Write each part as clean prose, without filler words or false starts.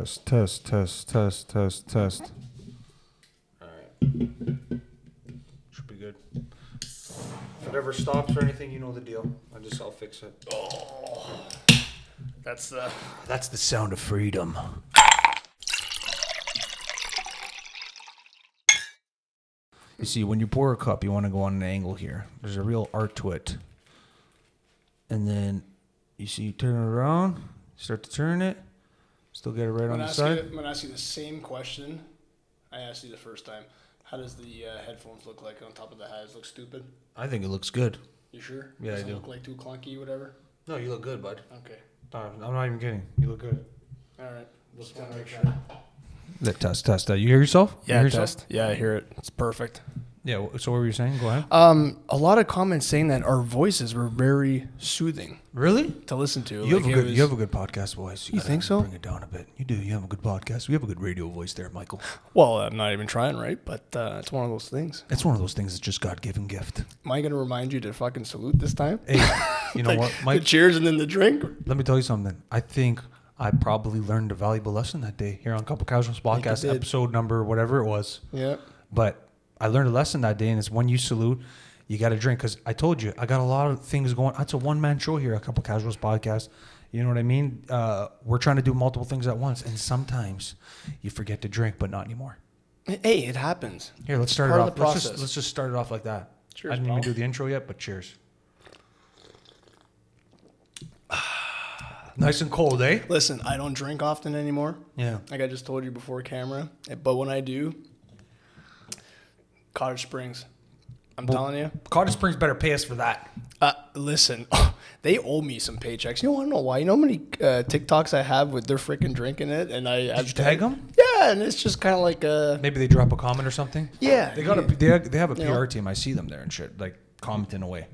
Test. All right. Should be good. If it ever stops or anything, you know the deal. I'll fix it. Oh, that's the sound of freedom. You see, when you pour a cup, you want to go on an angle here. There's a real art to it. And then, you see, you turn it around, start to turn it, still get it right on the side. I'm going to ask you the same question I asked you the first time. How does the headphones look like on top of the hat? Does it look stupid? I think it looks good. You sure? Yeah, Does I it do. look like too clunky or whatever? No, you look good, bud. Okay. I'm not even kidding. You look good. All right. Just want to make sure. Test. You hear yourself? Yeah, you hear test. yourself? Yeah, I hear it. It's perfect. Yeah, so what were you saying? Go ahead. A lot of comments saying that our voices were very soothing. Really? To listen to. You have a good podcast voice. You think so? Bring it down a bit. You do. You have a good podcast. We have a good radio voice there, Michael. Well, I'm not even trying, right? But it's one of those things. It's one of those things that's just God-given gift. Am I going to remind you to fucking salute this time? Hey, you know what, Mike? The cheers and then the drink? Let me tell you something. I think I probably learned a valuable lesson that day here on Couple Casuals Podcast, episode number, whatever it was. Yeah. But I learned a lesson that day, and it's when you salute, you got to drink. Because I told you, I got a lot of things going. It's a one-man show here, a Couple Casuals Podcast. You know what I mean? We're trying to do multiple things at once, and sometimes you forget to drink, but not anymore. Hey, it happens. Here, let's start it off. Let's just start it off like that. Cheers, I didn't even do the intro yet, but cheers. Nice and cold, eh? Listen, I don't drink often anymore. Yeah. Like I just told you before camera. But when I do, Cottage Springs. I'm telling you. Cottage Springs better pay us for that. Listen, they owe me some paychecks. You want to know why? You know how many TikToks I have with their freaking drinking it? And I Did you tag them? Yeah, and it's just kind of like maybe they drop a comment or something? Yeah. They have a PR team. I see them there and shit, like commenting away.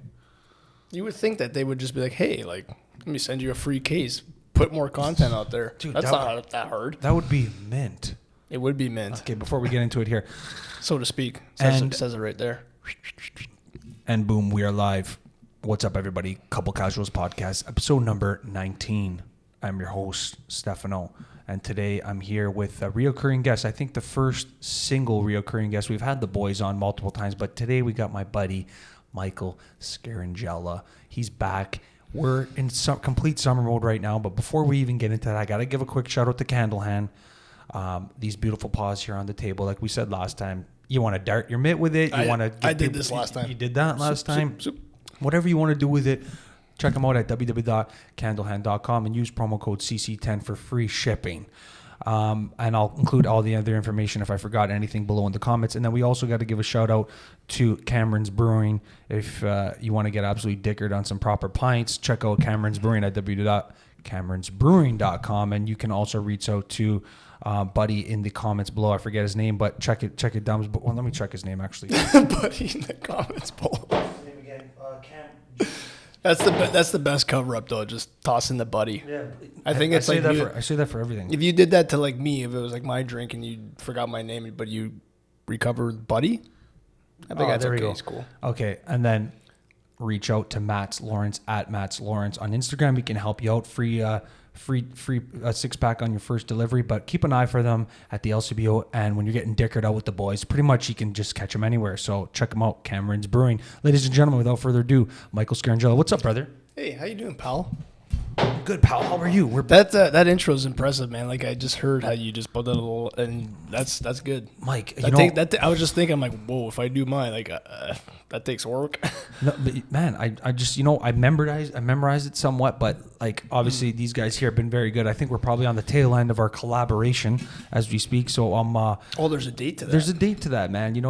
You would think that they would just be like, hey, like, let me send you a free case. Put more content out there. Dude, that's not that hard. That would be mint. It would be mint. Okay, before we get into it here. So to speak. Says it right there. And boom, we are live. What's up, everybody? Couple Casuals Podcast, episode number 19. I'm your host, Stefano. And today I'm here with a reoccurring guest. I think the first single reoccurring guest. We've had the boys on multiple times, but today we got my buddy, Michael Scaringella. He's back. We're in complete summer mode right now, but before we even get into that, I got to give a quick shout out to CandleHand. These beautiful paws here on the table. Like we said last time, you want to dart your mitt with it. I did this last time. You did that last time. Whatever you want to do with it, check them out at www.candlehand.com and use promo code CC10 for free shipping. And I'll include all the other information if I forgot anything below in the comments. And then we also got to give a shout out to Cameron's Brewing. If you want to get absolutely dickered on some proper pints, check out Cameron's Brewing at www.cameronsbrewing.com. And you can also reach out to Buddy in the comments below. I forget his name, but check it down. Well, let me check his name actually. Buddy in the comments below. His name again, Cam. That's the best cover up though. Just tossing the Buddy. Yeah, I think it's like I say that for everything. If you did that to like me, if it was like my drink and you forgot my name, but you recovered Buddy, I think that's okay. It's cool. Okay, and then reach out to Matt's Lawrence at Matt's Lawrence on Instagram. He can help you out. Free 6-pack on your first delivery, but keep an eye for them at the LCBO. And when you're getting dickered out with the boys, pretty much you can just catch them anywhere. So check them out, Cameron's Brewing. Ladies and gentlemen, without further ado, Michael Scaringella. What's up, brother? Hey, how you doing, pal? Good, pal. How are you? That intro is impressive, man. Like I just heard how you just put that a little, and that's good. Mike, I was just thinking, I'm like, whoa, if I do mine, like that takes work. No, but man, I just I memorized it somewhat, but like obviously these guys here have been very good. I think we're probably on the tail end of our collaboration as we speak. So there's a date to that. There's a date to that, man. You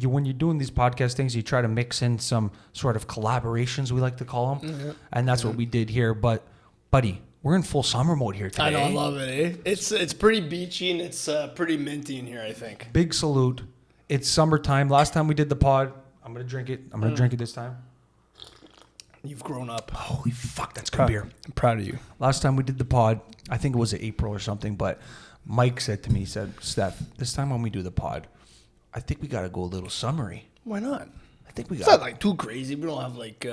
when you're doing these podcast things, you try to mix in some sort of collaborations, we like to call them, mm-hmm. And that's what we did here. But buddy, we're in full summer mode here today. I know, I love it. Eh? It's pretty beachy and it's pretty minty in here, I think. Big salute. It's summertime. Last time we did the pod, I'm gonna drink it. I'm gonna drink it this time. You've grown up. Holy fuck, that's good beer. I'm proud of you. Last time we did the pod, I think it was April or something, but Mike said to me, Steph, this time when we do the pod, I think we gotta go a little summery. Why not? I think we It's got. not like too crazy. We don't have like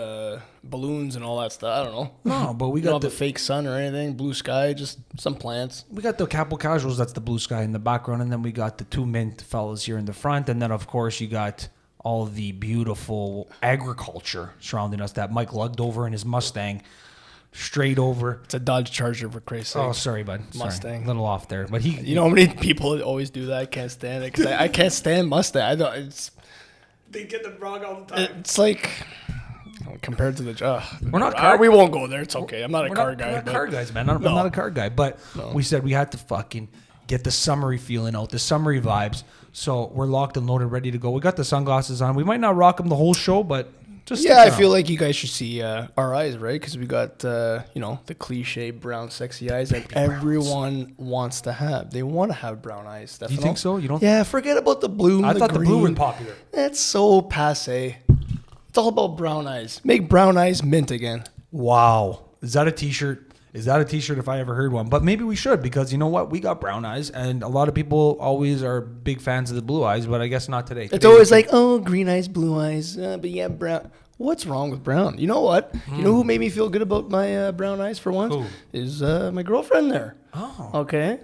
balloons and all that stuff. I don't know. No, but we We don't got have the fake sun or anything. Blue sky, just some plants. We got the Couple Casuals, that's the blue sky in the background, and then we got the two mint fellas here in the front, and then of course you got all the beautiful agriculture surrounding us that Mike lugged over in his Mustang, straight over. It's a Dodge Charger, for Christ's sake. Oh, sorry, bud. Mustang. Sorry. A little off there, but he. You know how many people always do that? I can't stand it. 'Cause I can't stand Mustang. I don't. They get them wrong all the time. It's like compared to the. We're not car. We won't go there. It's okay. I'm not a car guy. We're not but car guys, man. I'm not a car guy, but we said we had to fucking get the summery feeling out, the summery vibes. So we're locked and loaded, ready to go. We got the sunglasses on. We might not rock them the whole show, but just Yeah, I feel like you guys should see our eyes, right? Because we got the cliche brown sexy eyes that everyone wants to have. They want to have brown eyes. Stefano. You think so? You don't? Yeah, forget about the blue. I thought the blue green. was popular. That's so passe. It's all about brown eyes. Make brown eyes mint again. Wow. Is that a t-shirt? Is that a t-shirt if I ever heard one? But maybe we should, because you know what? We got brown eyes, and a lot of people always are big fans of the blue eyes, but I guess not today. It's always like, oh, green eyes, blue eyes. But yeah, brown. What's wrong with brown? You know what? You know who made me feel good about my brown eyes for once? Who? Is my girlfriend there. Oh. Okay.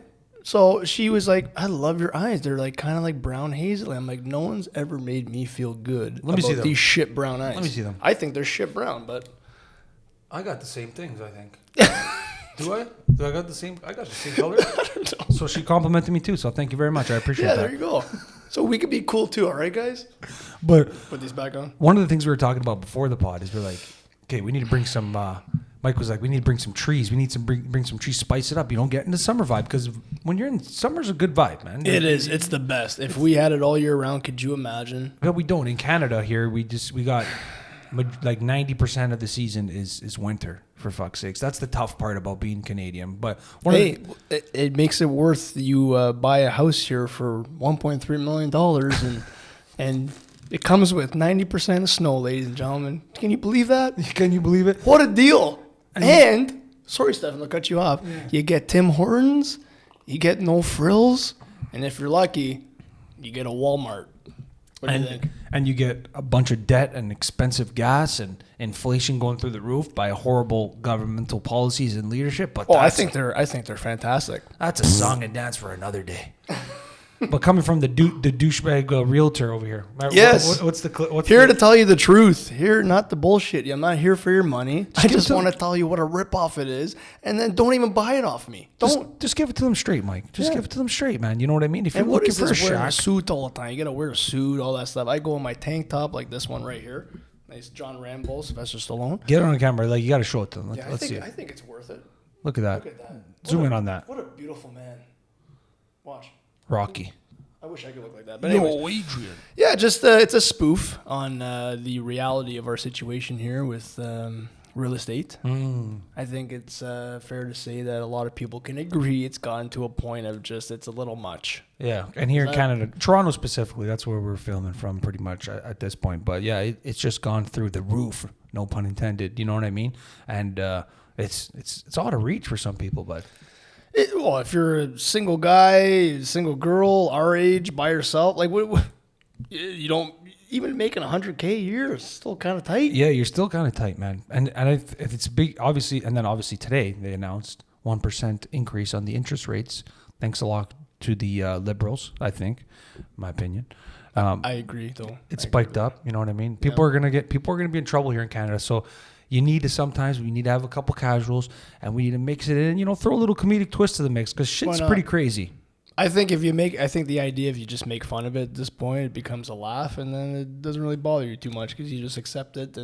So she was like, I love your eyes. They're like kind of like brown hazel. I'm like, no one's ever made me feel good Let me see about them. these shit brown eyes. Let me see them. I think they're shit brown, but I got the same things, I think. Do I? Do I got the same? I got the same color. So she complimented me too. So thank you very much. I appreciate yeah, that. there you go. So we could be cool too, all right, guys? But Put these back on. one of the things we were talking about before the pod is we're like, okay, we need to bring some. Mike was like, we need to bring some trees. We need to bring some trees, spice it up. You don't get into summer vibe, because when you're in summer's a good vibe, man. It is. It's the best. If we had it all year round, could you imagine? But we don't. In Canada here, we got like 90% of the season is winter. For fuck's sakes, that's the tough part about being Canadian. But it makes it worth you buy a house here for $1.3 million, and it comes with 90% of snow, ladies and gentlemen. Can you believe that? Can you believe it? What a deal! And sorry, Stefan, I'll cut you off. Yeah. You get Tim Hortons, you get no frills, and if you're lucky, you get a Walmart. What do you think? And you get a bunch of debt and expensive gas and inflation going through the roof by horrible governmental policies and leadership. But I think they're fantastic. That's a song and dance for another day. But coming from the douchebag realtor over here, yes. What's here to tell you the truth. Here, not the bullshit. I'm not here for your money. I just want to tell you what a ripoff it is, and then don't even buy it off me. Just give it to them straight, Mike. Just give it to them straight, man. You know what I mean? If you're looking for a wearing a shack, suit all the time, you gotta wear a suit, all that stuff. I go in my tank top like this one right here. Nice John Rambo, Sylvester Stallone. Get it on the camera. Like, you got to show it to them. Let's see it. I think it's worth it. Look at that. Look at that. Zoom in on that. What a beautiful man. Watch. Rocky. I wish I could look like that. But anyways, Adrian. yeah, just it's a spoof on the reality of our situation here with real estate. I think it's fair to say that a lot of people can agree it's gotten to a point of just it's a little much. Yeah, and here in Canada, Toronto specifically, that's where we're filming from pretty much at this point. But yeah, it's just gone through the roof, no pun intended. You know what I mean? And it's out of reach for some people, but. Well, if you're a single guy, single girl, our age, by yourself, like you don't even making $100K a year is still kind of tight. Yeah, you're still kind of tight, man. And if it's big, obviously, and then obviously today they announced 1% increase on the interest rates. Thanks a lot to the Liberals, I think, in my opinion. I agree, though. It's spiked up. You know what I mean? People are gonna be in trouble here in Canada. So. We need to have a couple casuals, and we need to mix it in. Throw a little comedic twist to the mix, because shit's pretty crazy. I think the idea if you just make fun of it at this point, it becomes a laugh, and then it doesn't really bother you too much because you just accept it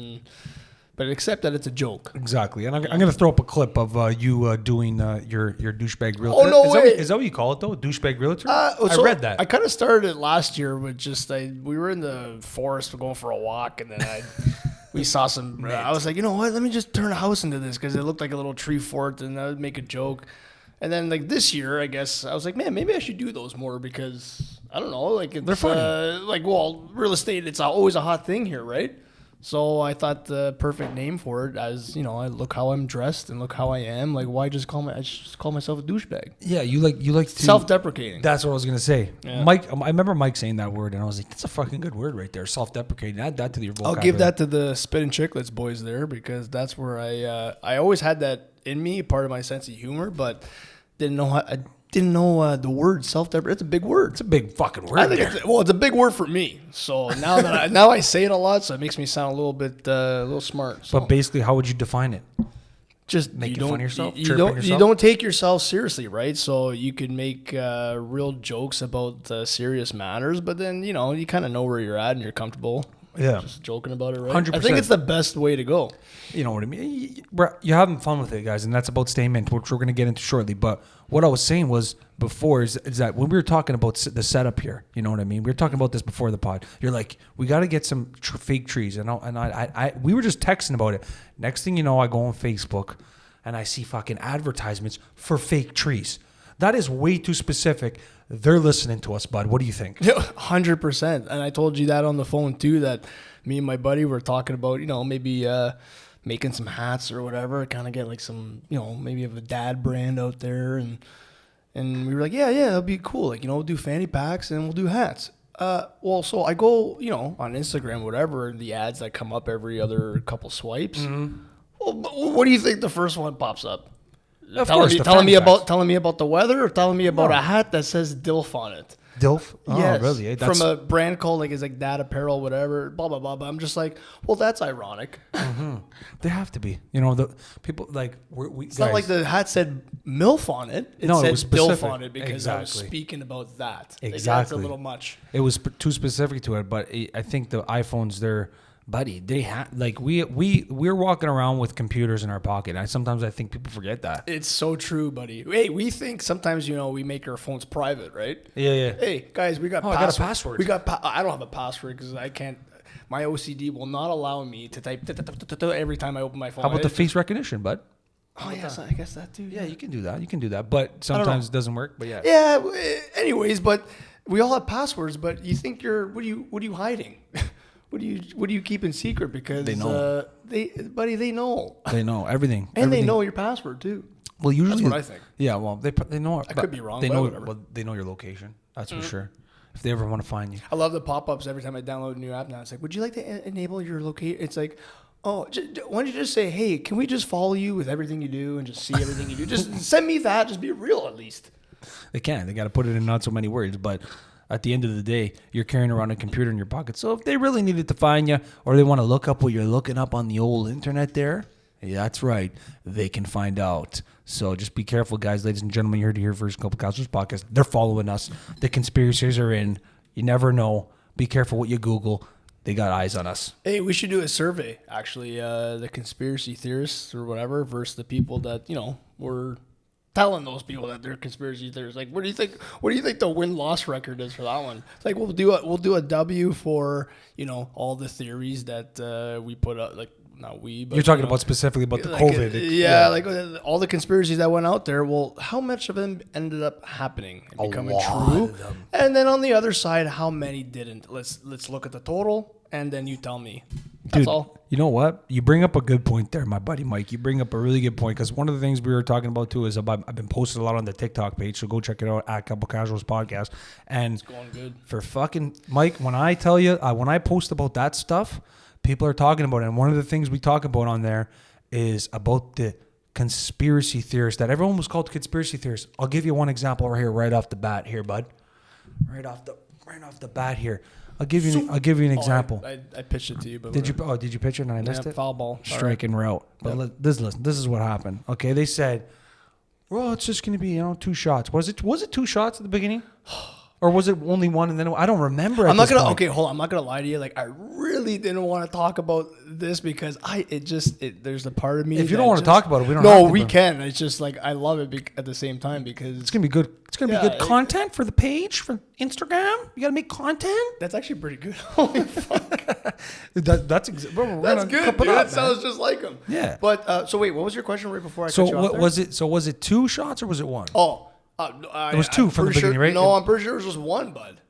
but accept that it's a joke. Exactly, and I'm gonna throw up a clip of you doing your douchebag realtor. Oh no way! Is that what you call it though? Douchebag realtor? I read that. I kind of started it last year with we were in the forest going for a walk, and then we saw some. I was like, you know what? Let me just turn a house into this because it looked like a little tree fort, and I would make a joke. And then like this year, I guess I was like, man, maybe I should do those more because I don't know, like they're funny. Real estate, it's always a hot thing here, right? So I thought the perfect name for it, as you know, I look how I'm dressed and look how I am. Like, why just I just call myself a douchebag? Yeah, you like to Self-deprecating. That's what I was gonna say. Yeah. Mike, I remember Mike saying that word, and I was like, "That's a fucking good word right there." Self-deprecating. Add that to your vocabulary. I'll give that to the Spit and Chicklets boys there, because that's where I always had that in me, part of my sense of humor, but didn't know the word self-deprecating. It's a big word. It's a big fucking word. I think it's a big word for me. So now that I say it a lot, so it makes me sound a little smart. So. But basically, how would you define it? Just making fun of yourself. You don't take yourself seriously, right? So you could make real jokes about serious matters, but then you kind of know where you're at and you're comfortable. Yeah, just joking about it, right? 100%. I think it's the best way to go. You know what I mean? You're having fun with it, guys, and that's about statement, which we're going to get into shortly. But what I was saying was before is that when we were talking about the setup here, you know what I mean? We were talking about this before the pod. You're like, we got to get some fake trees, and we were just texting about it. Next thing you know, I go on Facebook and I see fucking advertisements for fake trees. That is way too specific. They're listening to us, bud. What do you think? 100%. And I told you that on the phone too, that me and my buddy were talking about, maybe making some hats or whatever, kind of get like some, maybe of a dad brand out there. And we were like, yeah, it'll be cool. Like, we'll do fanny packs and we'll do hats. So I go, on Instagram, whatever, the ads that come up every other couple swipes. Mm-hmm. Well, what do you think the first one pops up? Telling me about the weather, or telling me about a hat that says DILF on it. DILF? Oh, yes, really? From a brand called it's like Dad Apparel, whatever, blah blah blah. But I'm just like, well, that's ironic. Mm-hmm. They have to be. The people like it's guys, not like the hat said MILF on it. It said DILF on it because I was speaking about that. Exactly. That's a little much. It was too specific to it, but I think the iPhones, they're. Buddy, they have we're walking around with computers in our pocket. Sometimes I think people forget that. It's so true, buddy. Hey, we think sometimes we make our phones private, right? Yeah. Hey, guys, we got. I got a password. I don't have a password because I can't. My OCD will not allow me to type every time I open my phone. How about the face recognition, bud? Oh yes, I guess that too. Yeah, you can do that. But sometimes it doesn't work. But yeah. Yeah. Anyways, but we all have passwords. But you think what are you hiding? What do you keep in secret? Because they know. They know. They know everything. They know your password too. Well, usually that's what I think. Yeah, well, they know. I could be wrong. They but know. whatever. Well, they know your location. That's for sure. If they ever want to find you. I love the pop-ups every time I download a new app. Now it's like, would you like to enable your location? It's like, oh, why don't you just say, hey, can we just follow you with everything you do and just see everything you do? Just send me that. Just be real at least. They can. They got to put it in not so many words, but. At the end of the day, you're carrying around a computer in your pocket. So if they really needed to find you or they want to look up what you're looking up on the old internet there, yeah, that's right. They can find out. So just be careful, guys. Ladies and gentlemen, you heard it here first. Couple Counselors Podcast. They're following us. The conspiracies are in. You never know. Be careful what you Google. They got eyes on us. Hey, we should do a survey, actually. The conspiracy theorists or whatever versus the people that, were... telling those people that they're conspiracy theorists. Like, what do you think the win-loss record is for that one? It's like we'll do a W for all the theories that we put out. Like not we, but you're talking about specifically about the COVID. Yeah, like all the conspiracies that went out there. Well, how much of them ended up happening and becoming true? And then on the other side, how many didn't? Let's look at the total, and then you tell me. That's all. You know what? You bring up a good point there, my buddy Mike. You bring up a really good point because one of the things we were talking about too is I've been posting a lot on the TikTok page, so go check it out at Couple Casuals Podcast. And it's going good. For fucking Mike, when I tell you, when I post about that stuff, people are talking about it. And one of the things we talk about on there is about the conspiracy theorists that everyone was called conspiracy theorists. I'll give you one example right off the bat here, bud. Right off the bat here. I'll give you an example. I pitched it to you, but did you pitch it and I missed it? Foul ball, strike and route. But listen, this is what happened. Okay, they said, well, it's just going to be 2 shots. Was it 2 shots at the beginning? Or was it only one and then I don't remember. I'm not gonna lie to you. Like I really didn't want to talk about this because there's a part of me. If you don't want to talk about it, we don't. No, have to, we can. It's just like I love it at the same time because it's gonna be good. It's gonna be good content for the page for Instagram. You gotta make content. That's actually pretty good. Holy fuck. That's good. Dude. That sounds just like him. Yeah. But so wait, what was your question right before I cut you off there? Was it 2 shots or was it 1? Oh. It was 2 from the beginning, right? No, I'm pretty sure it was just 1, bud.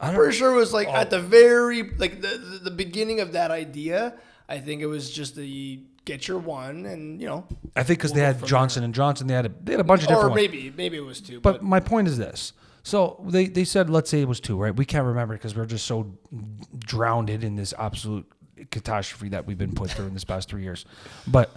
I'm pretty sure it was like at the very, like the beginning of that idea. I think it was just the get your one and, I think because they had Johnson and Johnson. They had a bunch of different ones. Or maybe it was 2. But my point is this. So they said, let's say it was 2, right? We can't remember because we're just so drowned in this absolute catastrophe that we've been put through in this past 3 years. But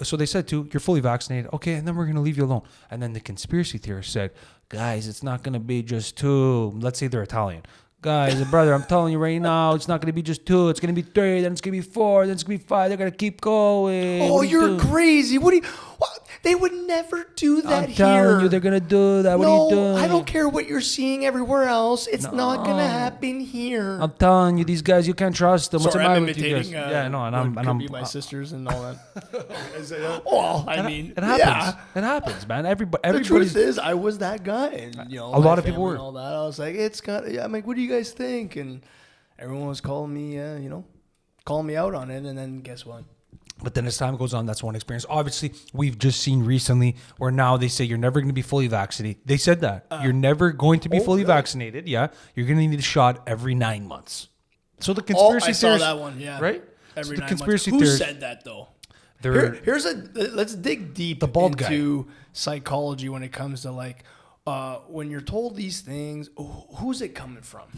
so they said 2, you're fully vaccinated. Okay, and then we're going to leave you alone. And then the conspiracy theorists said, guys, it's not going to be just 2. Let's say they're Italian. Guys, brother, I'm telling you right now, it's not going to be just 2. It's going to be 3, then it's going to be 4, then it's going to be 5. They're going to keep going. Oh, you're crazy. What? They would never do that I'm telling here. you, they're going to do that. What are you doing? I don't care what you're seeing everywhere else. It's not going to happen here. I'm telling you, these guys, you can't trust them. What's the matter with you guys? Yeah, Yeah, no, and I'm be my sisters and all that. Well, I mean, it happens. It happens, man. The truth is, I was that guy, and a lot of people were. And all that. I was like, I'm like, what do you guys think? And everyone was calling me, calling me out on it. And then guess what? But then as time goes on, that's one experience. Obviously, we've just seen recently where now they say you're never going to be fully vaccinated. They said that. You're never going to be fully vaccinated. Yeah. You're going to need a shot every 9 months. So the conspiracy theories. I saw that one, yeah. Right? Every so 9 conspiracy months. Who theories, said that, though? Let's dig deep into psychology when it comes to, like, when you're told these things, who's it coming from?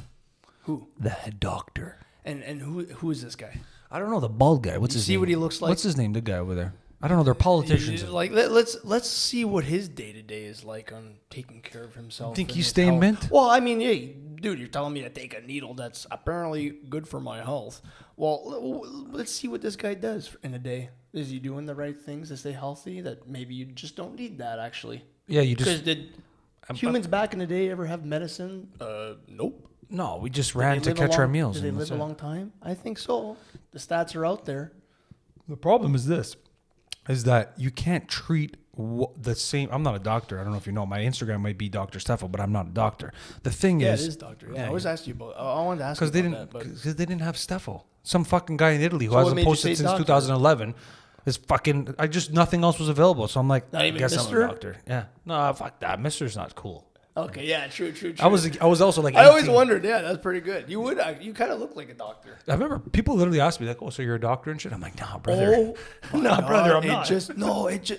Who? The head doctor. And who is this guy? I don't know, the bald guy. What's his name? See what he looks like? What's his name? The guy over there. I don't know. They're politicians. Like, let's see what his day-to-day is like on taking care of himself. Think he's staying mint? Well, I mean, hey, dude, you're telling me to take a needle that's apparently good for my health. Well, let's see what this guy does in a day. Is he doing the right things to stay healthy? That maybe you just don't need that, actually. Yeah, you just... Because did humans back in the day ever have medicine? Nope. No, we just ran to catch our meals. Did they live a long time? I think so. The stats are out there. The problem is this, is that you can't treat the same. I'm not a doctor. I don't know if you know. My Instagram might be Dr. Stefo, but I'm not a doctor. The thing is... Yeah, it is doctor. Yeah, I always asked you about... I wanted to ask you about that. Because they didn't have Stefo. Some fucking guy in Italy who hasn't posted since 2011 is fucking... nothing else was available. So I'm like, not even guess Mr.? I'm a doctor. Yeah. No, fuck that. Mr's not cool. Okay, yeah, true. I was also like 18. I always wondered, yeah, that's pretty good. You kind of look like a doctor. I remember people literally asked me like, "Oh, so you're a doctor and shit?" I'm like, "Nah, brother. Oh, no, brother, I'm not."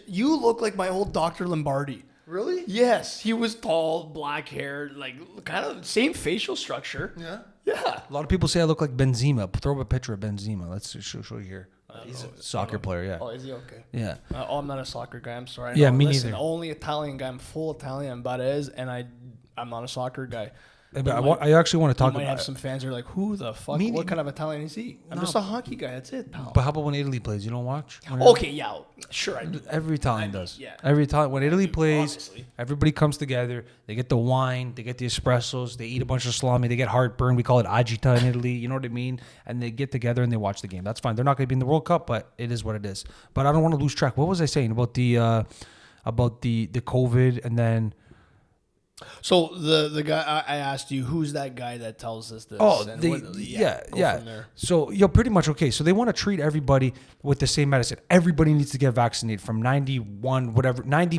You look like my old Dr. Lombardi. Really? Yes, he was tall, black hair, like kind of same facial structure. Yeah. A lot of people say I look like Benzema. Throw up a picture of Benzema. Let's show you here. He's a soccer player, yeah. Oh, is he okay? Yeah. I'm not a soccer guy. I'm sorry. Yeah, me neither. The only Italian guy. I'm full Italian, but it is, and I'm not a soccer guy. But I actually want to talk about... You might have some fans who are like, who the fuck? What kind of Italian is he? I'm just a hockey guy. That's it, pal. But how about when Italy plays? You don't watch? Okay, yeah. Sure, I do. Every Italian does. Yeah. Every Italian. When Italy plays, obviously. Everybody comes together. They get the wine. They get the espressos. They eat a bunch of salami. They get heartburn. We call it agita in Italy. You know what I mean? And they get together and they watch the game. That's fine. They're not going to be in the World Cup, but it is what it is. But I don't want to lose track. What was I saying about the COVID and then... So the guy I asked you, who's that guy that tells us this? Oh, yeah. So you're pretty much okay. So they want to treat everybody with the same medicine. Everybody needs to get vaccinated from 90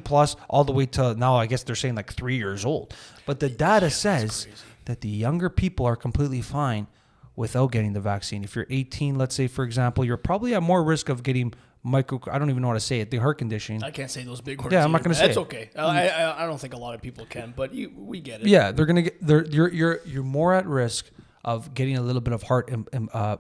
plus, all the way to now. I guess they're saying like 3 years old. But the data says that the younger people are completely fine without getting the vaccine. If you're 18, let's say for example, you're probably at more risk of getting I don't even know how to say it. The heart condition. I can't say those big words. Yeah, I'm not going to say it. That's okay. I don't think a lot of people can, but we get it. Yeah, they're going to get. You're more at risk of getting a little bit of heart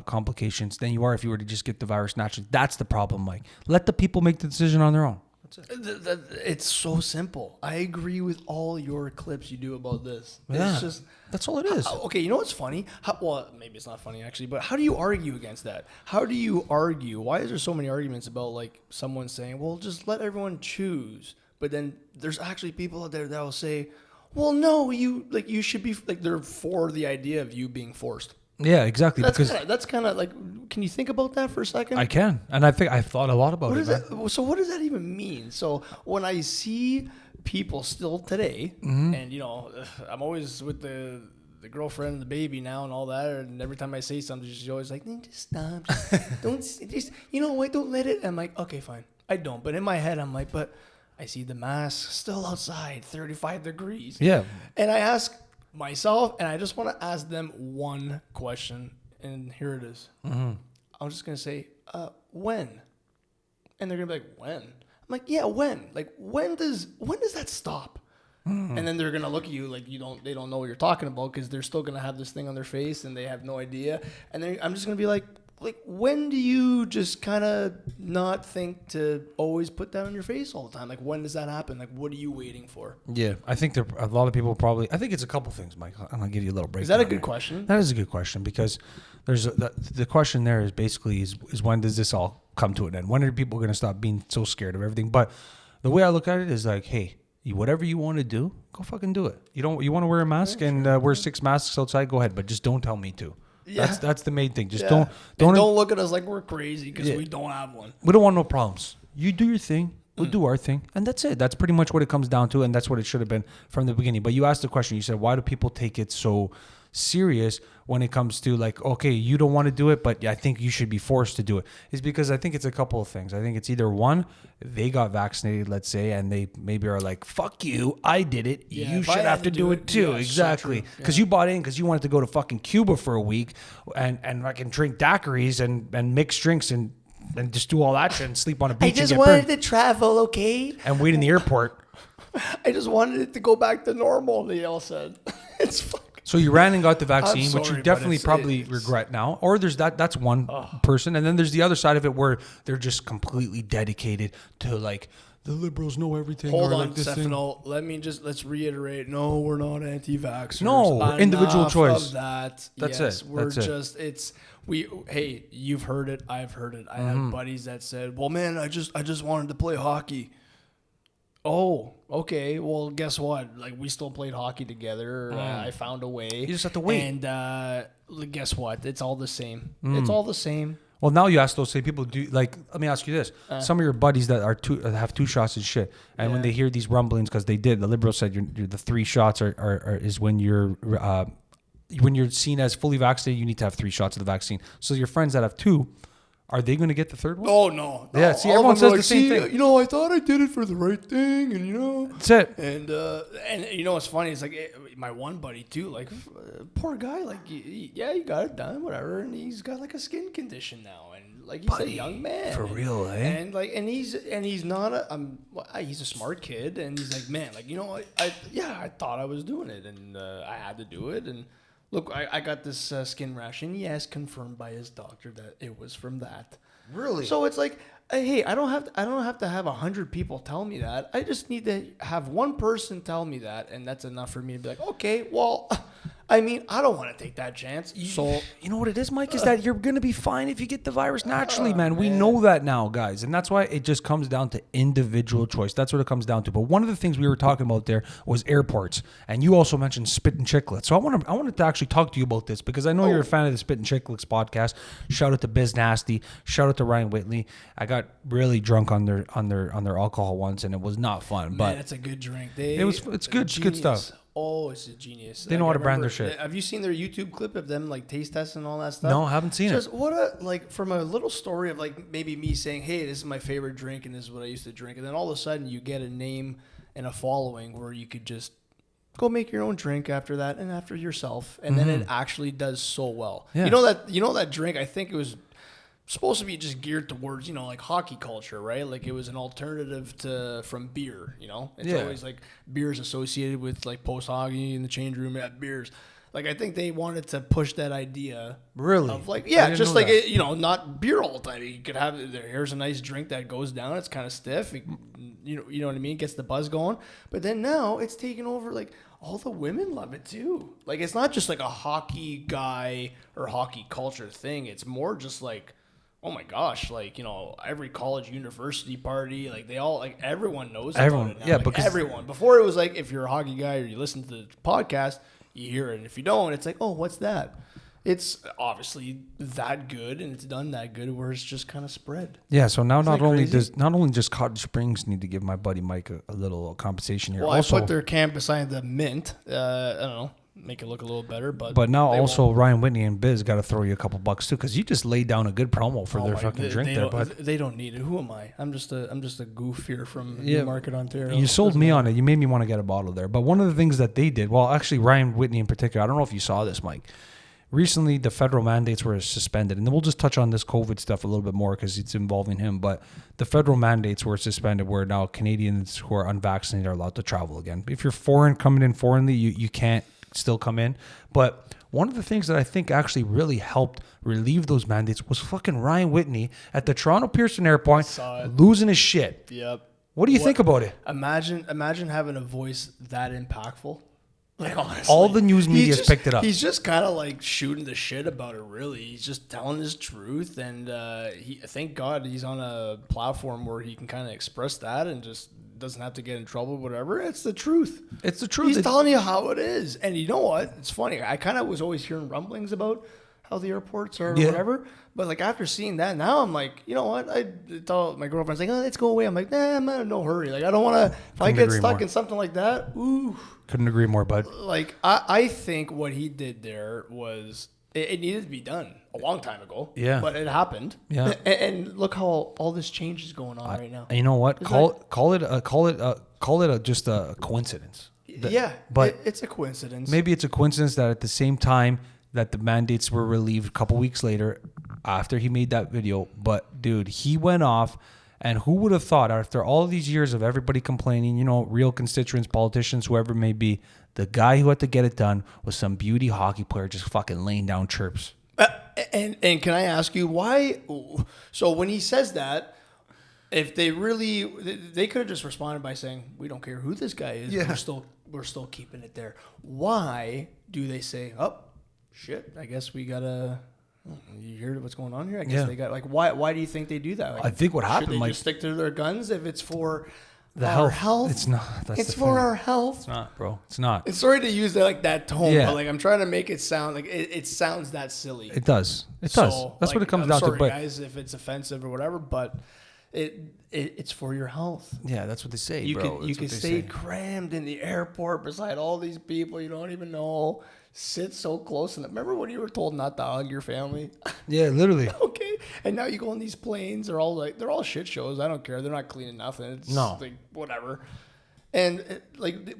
complications than you are if you were to just get the virus naturally. That's the problem, Mike. Let the people make the decision on their own. That's it. It's so simple. I agree with all your clips you do about this. Yeah, it's just, that's all it is. Okay, you know what's funny? Well, maybe it's not funny actually, but how do you argue against that? How do you argue? Why is there so many arguments about like someone saying, well, just let everyone choose? But then there's actually people out there that will say, well, no, you should be like, they're for the idea of you being forced. Yeah, exactly. That's kind of like, can you think about that for a second? I can, and I think I've thought a lot about it. So what does that even mean? So when I see people still today, and I'm always with the girlfriend and the baby now and all that, and every time I say something, she's always like, just stop, don't let it. I'm like, okay, fine, I don't. But in my head, I'm like, but I see the mask still outside, 35 degrees. Yeah, and I ask, myself, and I just want to ask them one question, and here it is. I'm just gonna say, when? And they're gonna be like, when? I'm like, yeah, when? Like, when does that stop? And then they're gonna look at you like they don't know what you're talking about because they're still gonna have this thing on their face and they have no idea. And then I'm just gonna be like, when do you just kind of not think to always put that on your face all the time? Like, when does that happen? Like, what are you waiting for? Yeah, I think a lot of people probably. I think it's a couple things, Mike. I'm gonna give you a little break. Is that a good question? That is a good question because there's the question there is basically is when does this all come to an end? When are people gonna stop being so scared of everything? But the way I look at it is like, hey, whatever you want to do, go fucking do it. You want to wear a mask and wear 6 masks outside, go ahead, but just don't tell me to. Yeah. That's the main thing. Just don't look at us like we're crazy because we don't have one. We don't want no problems. You do your thing, we'll do our thing, and that's it. That's pretty much what it comes down to, and that's what it should have been from the beginning. But you asked the question. You said, why do people take it so serious when it comes to like, okay, you don't want to do it, but I think you should be forced to do it? Is because I think it's a couple of things. I think it's either one, they got vaccinated, let's say, and they maybe are like, fuck you, I did it, you should have to do it too. Exactly. Because you bought in because you wanted to go to fucking Cuba for a week and I can drink daiquiris and mix drinks and just do all that shit and sleep on a beach. I just wanted to travel, okay? And wait in the airport. I just wanted it to go back to normal, they all said. It's fucking... So you ran and got the vaccine, which you definitely probably regret now. Or there's that's one person. And then there's the other side of it where they're just completely dedicated to like, the liberals know everything. Hold or on, like this Stefano. Let's reiterate. No, we're not anti-vaxxers. No, individual choice. Of that. That's yes, it. We're That's just it. Hey, you've heard it. I've heard it. I have buddies that said, well, man, I just wanted to play hockey. Oh, okay. Well, guess what? Like, we still played hockey together. I found a way. You just have to wait. And guess what? It's all the same. It's all the same. Well, now you ask those same people, let me ask you this. Some of your buddies that are have 2 shots is shit. And when they hear these rumblings, because they did, the liberals said you're the 3 shots is when you're seen as fully vaccinated, you need to have 3 shots of the vaccine. So your friends that have 2, are they going to get the 3rd one? Oh, no. Yeah, see, everyone says the same thing. You know, I thought I did it for the right thing, and, you know. That's it. And you know what's funny? It's like my one buddy, too, like, poor guy, like, he got it done, whatever, and he's got, like, a skin condition now, and, like, he's a young man. For real, eh? And, like, he's not he's a smart kid, and he's like, man, like, you know, I thought I was doing it, and I had to do it, and look, I got this skin rash, and yes, confirmed by his doctor that it was from that. Really? So it's like, hey, I don't have to have 100 people tell me that. I just need to have one person tell me that, and that's enough for me to be like, okay, well, I mean, I don't want to take that chance. So you know what it is, Mike, is that you're going to be fine if you get the virus naturally, man. We know that now, guys. And that's why it just comes down to individual choice. That's what it comes down to. But one of the things we were talking about there was airports. And you also mentioned spit and chiclets. So I wanted to actually talk to you about this because I know you're a fan of the Spit and Chiclets podcast. Shout out to Biz Nasty. Shout out to Ryan Whitley. I got really drunk on their alcohol once, and it was not fun. Man, but it's a good drink. It's good. It's good stuff. Oh, it's a genius. They know how to brand their shit. Have you seen their YouTube clip of them like taste testing and all that stuff? No, I haven't seen it. What a, like, from a little story of like maybe me saying, hey, this is my favorite drink and this is what I used to drink. And then all of a sudden you get a name and a following where you could just go make your own drink after that and after yourself. And then it actually does so well. Yeah. You know that drink, I think it was supposed to be just geared towards, you know, like hockey culture, right? Like it was an alternative from beer, you know? It's always like beers associated with like post hockey in the change room at beers. Like I think they wanted to push that idea. Really? Of like, yeah, just like, you know, not beer all the time. You could have, here's a nice drink that goes down. It's kind of stiff. You know what I mean? It gets the buzz going. But then now it's taken over, like, all the women love it too. Like it's not just like a hockey guy or hockey culture thing. It's more just like, oh my gosh, like, you know, every college university party, like they all, like everyone knows about it now. Yeah, like, because everyone. Before it was like, if you're a hockey guy or you listen to the podcast, you hear it. And if you don't, it's like, oh, what's that? It's obviously that good and it's done that good where it's just kind of spread. Yeah, so now not only does Cottage Springs need to give my buddy Mike a little compensation here. Well, also, I put their camp beside the Mint. I don't know. make it look a little better. But now also Ryan Whitney and Biz got to throw you a couple bucks too, because you just laid down a good promo for their fucking drink there. But they don't need it. Who am I? I'm just a goof here from Newmarket, Ontario. You sold me on it. You made me want to get a bottle there. But one of the things that they did, well, actually Ryan Whitney in particular, I don't know if you saw this, Mike. Recently, the federal mandates were suspended, and then we'll just touch on this COVID stuff a little bit more because it's involving him. But the federal mandates were suspended, where now Canadians who are unvaccinated are allowed to travel again. If you're coming in foreignly, you can't still come in. But one of the things that I think actually really helped relieve those mandates was fucking Ryan Whitney at the Toronto Pearson Airport losing his shit. Yep. What do you think about it? Imagine having a voice that impactful. Like, honestly, all the news media's picked it up. He's just kind of like shooting the shit about it, really. He's just telling his truth, and thank God he's on a platform where he can kind of express that and just doesn't have to get in trouble, whatever. It's the truth. It's the truth. He's telling you how it is. And you know what? It's funny. I kind of was always hearing rumblings about how the airports are or whatever. But like after seeing that, now I'm like, you know what? I tell my girlfriend's like, oh, let's go away. I'm like, nah, I'm in no hurry. Like, I don't want to, if I get stuck in something like that, ooh. Couldn't agree more, bud. Like, I think what he did there was, it needed to be done a long time ago. Yeah. But it happened. Yeah. And look how all this change is going on right now. You know what? Call it just a coincidence. But it's a coincidence. Maybe it's a coincidence that at the same time that the mandates were relieved a couple weeks later after he made that video. But dude, he went off, and who would have thought after all these years of everybody complaining, you know, real constituents, politicians, whoever it may be, the guy who had to get it done was some beauty hockey player just fucking laying down chirps. And can I ask you why? So when he says that, if they could have just responded by saying, we don't care who this guy is. Yeah. We're still keeping it there. Why do they say, oh, shit, I guess we gotta. You hear what's going on here? I guess they got like. Why do you think they do that? Like, I think what happened, should they Mike, just stick to their guns if it's for our health? It's not. It's for our health. It's not, bro. It's not. It's sorry to use that tone, but like I'm trying to make it sound like it sounds that silly. It does. It does. That's like, what it comes down to. But guys, if it's offensive or whatever, but it's for your health. Yeah, that's what they say, bro. You can stay crammed in the airport beside all these people you don't even know. Sit so close. And remember when you were told not to hug your family? Yeah, literally. Okay. And now you go on these planes. They're all shit shows. I don't care. They're not cleaning nothing. It's like whatever. And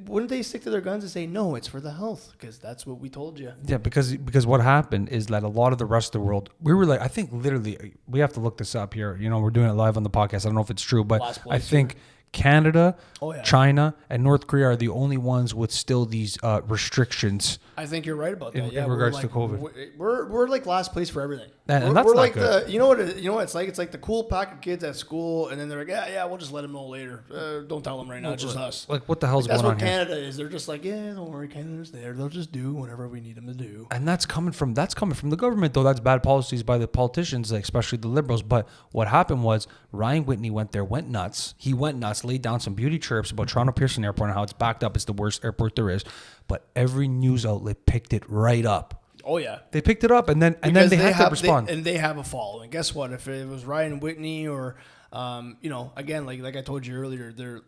wouldn't they stick to their guns and say, no, it's for the health? Because that's what we told you. Yeah, because what happened is that a lot of the rest of the world, we were like, I think literally, we have to look this up here. You know, we're doing it live on the podcast. I don't know if it's true, but I think Canada, China, and North Korea are the only ones with still these restrictions. I think you're right about that. In regards to COVID, we're like last place for everything. And that's we're not like good. you know what it's like. It's like the cool pack of kids at school, and then they're like, yeah, we'll just let them know later. Don't tell them right now, it's just us. Like what the hell's going on here? That's what Canada is. They're just like, yeah, don't worry, Canada's there. They'll just do whatever we need them to do. And that's coming from the government, though. That's bad policies by the politicians, like, especially the liberals. But what happened was Ryan Whitney went nuts. He went nuts, laid down some beauty chirps about Toronto Pearson Airport and how it's backed up. It's the worst airport there is. But every news outlet picked it right up. Oh yeah, they picked it up, and then they had to respond. They have a following. Guess what? If it was Ryan Whitney or, again, like I told you earlier, they're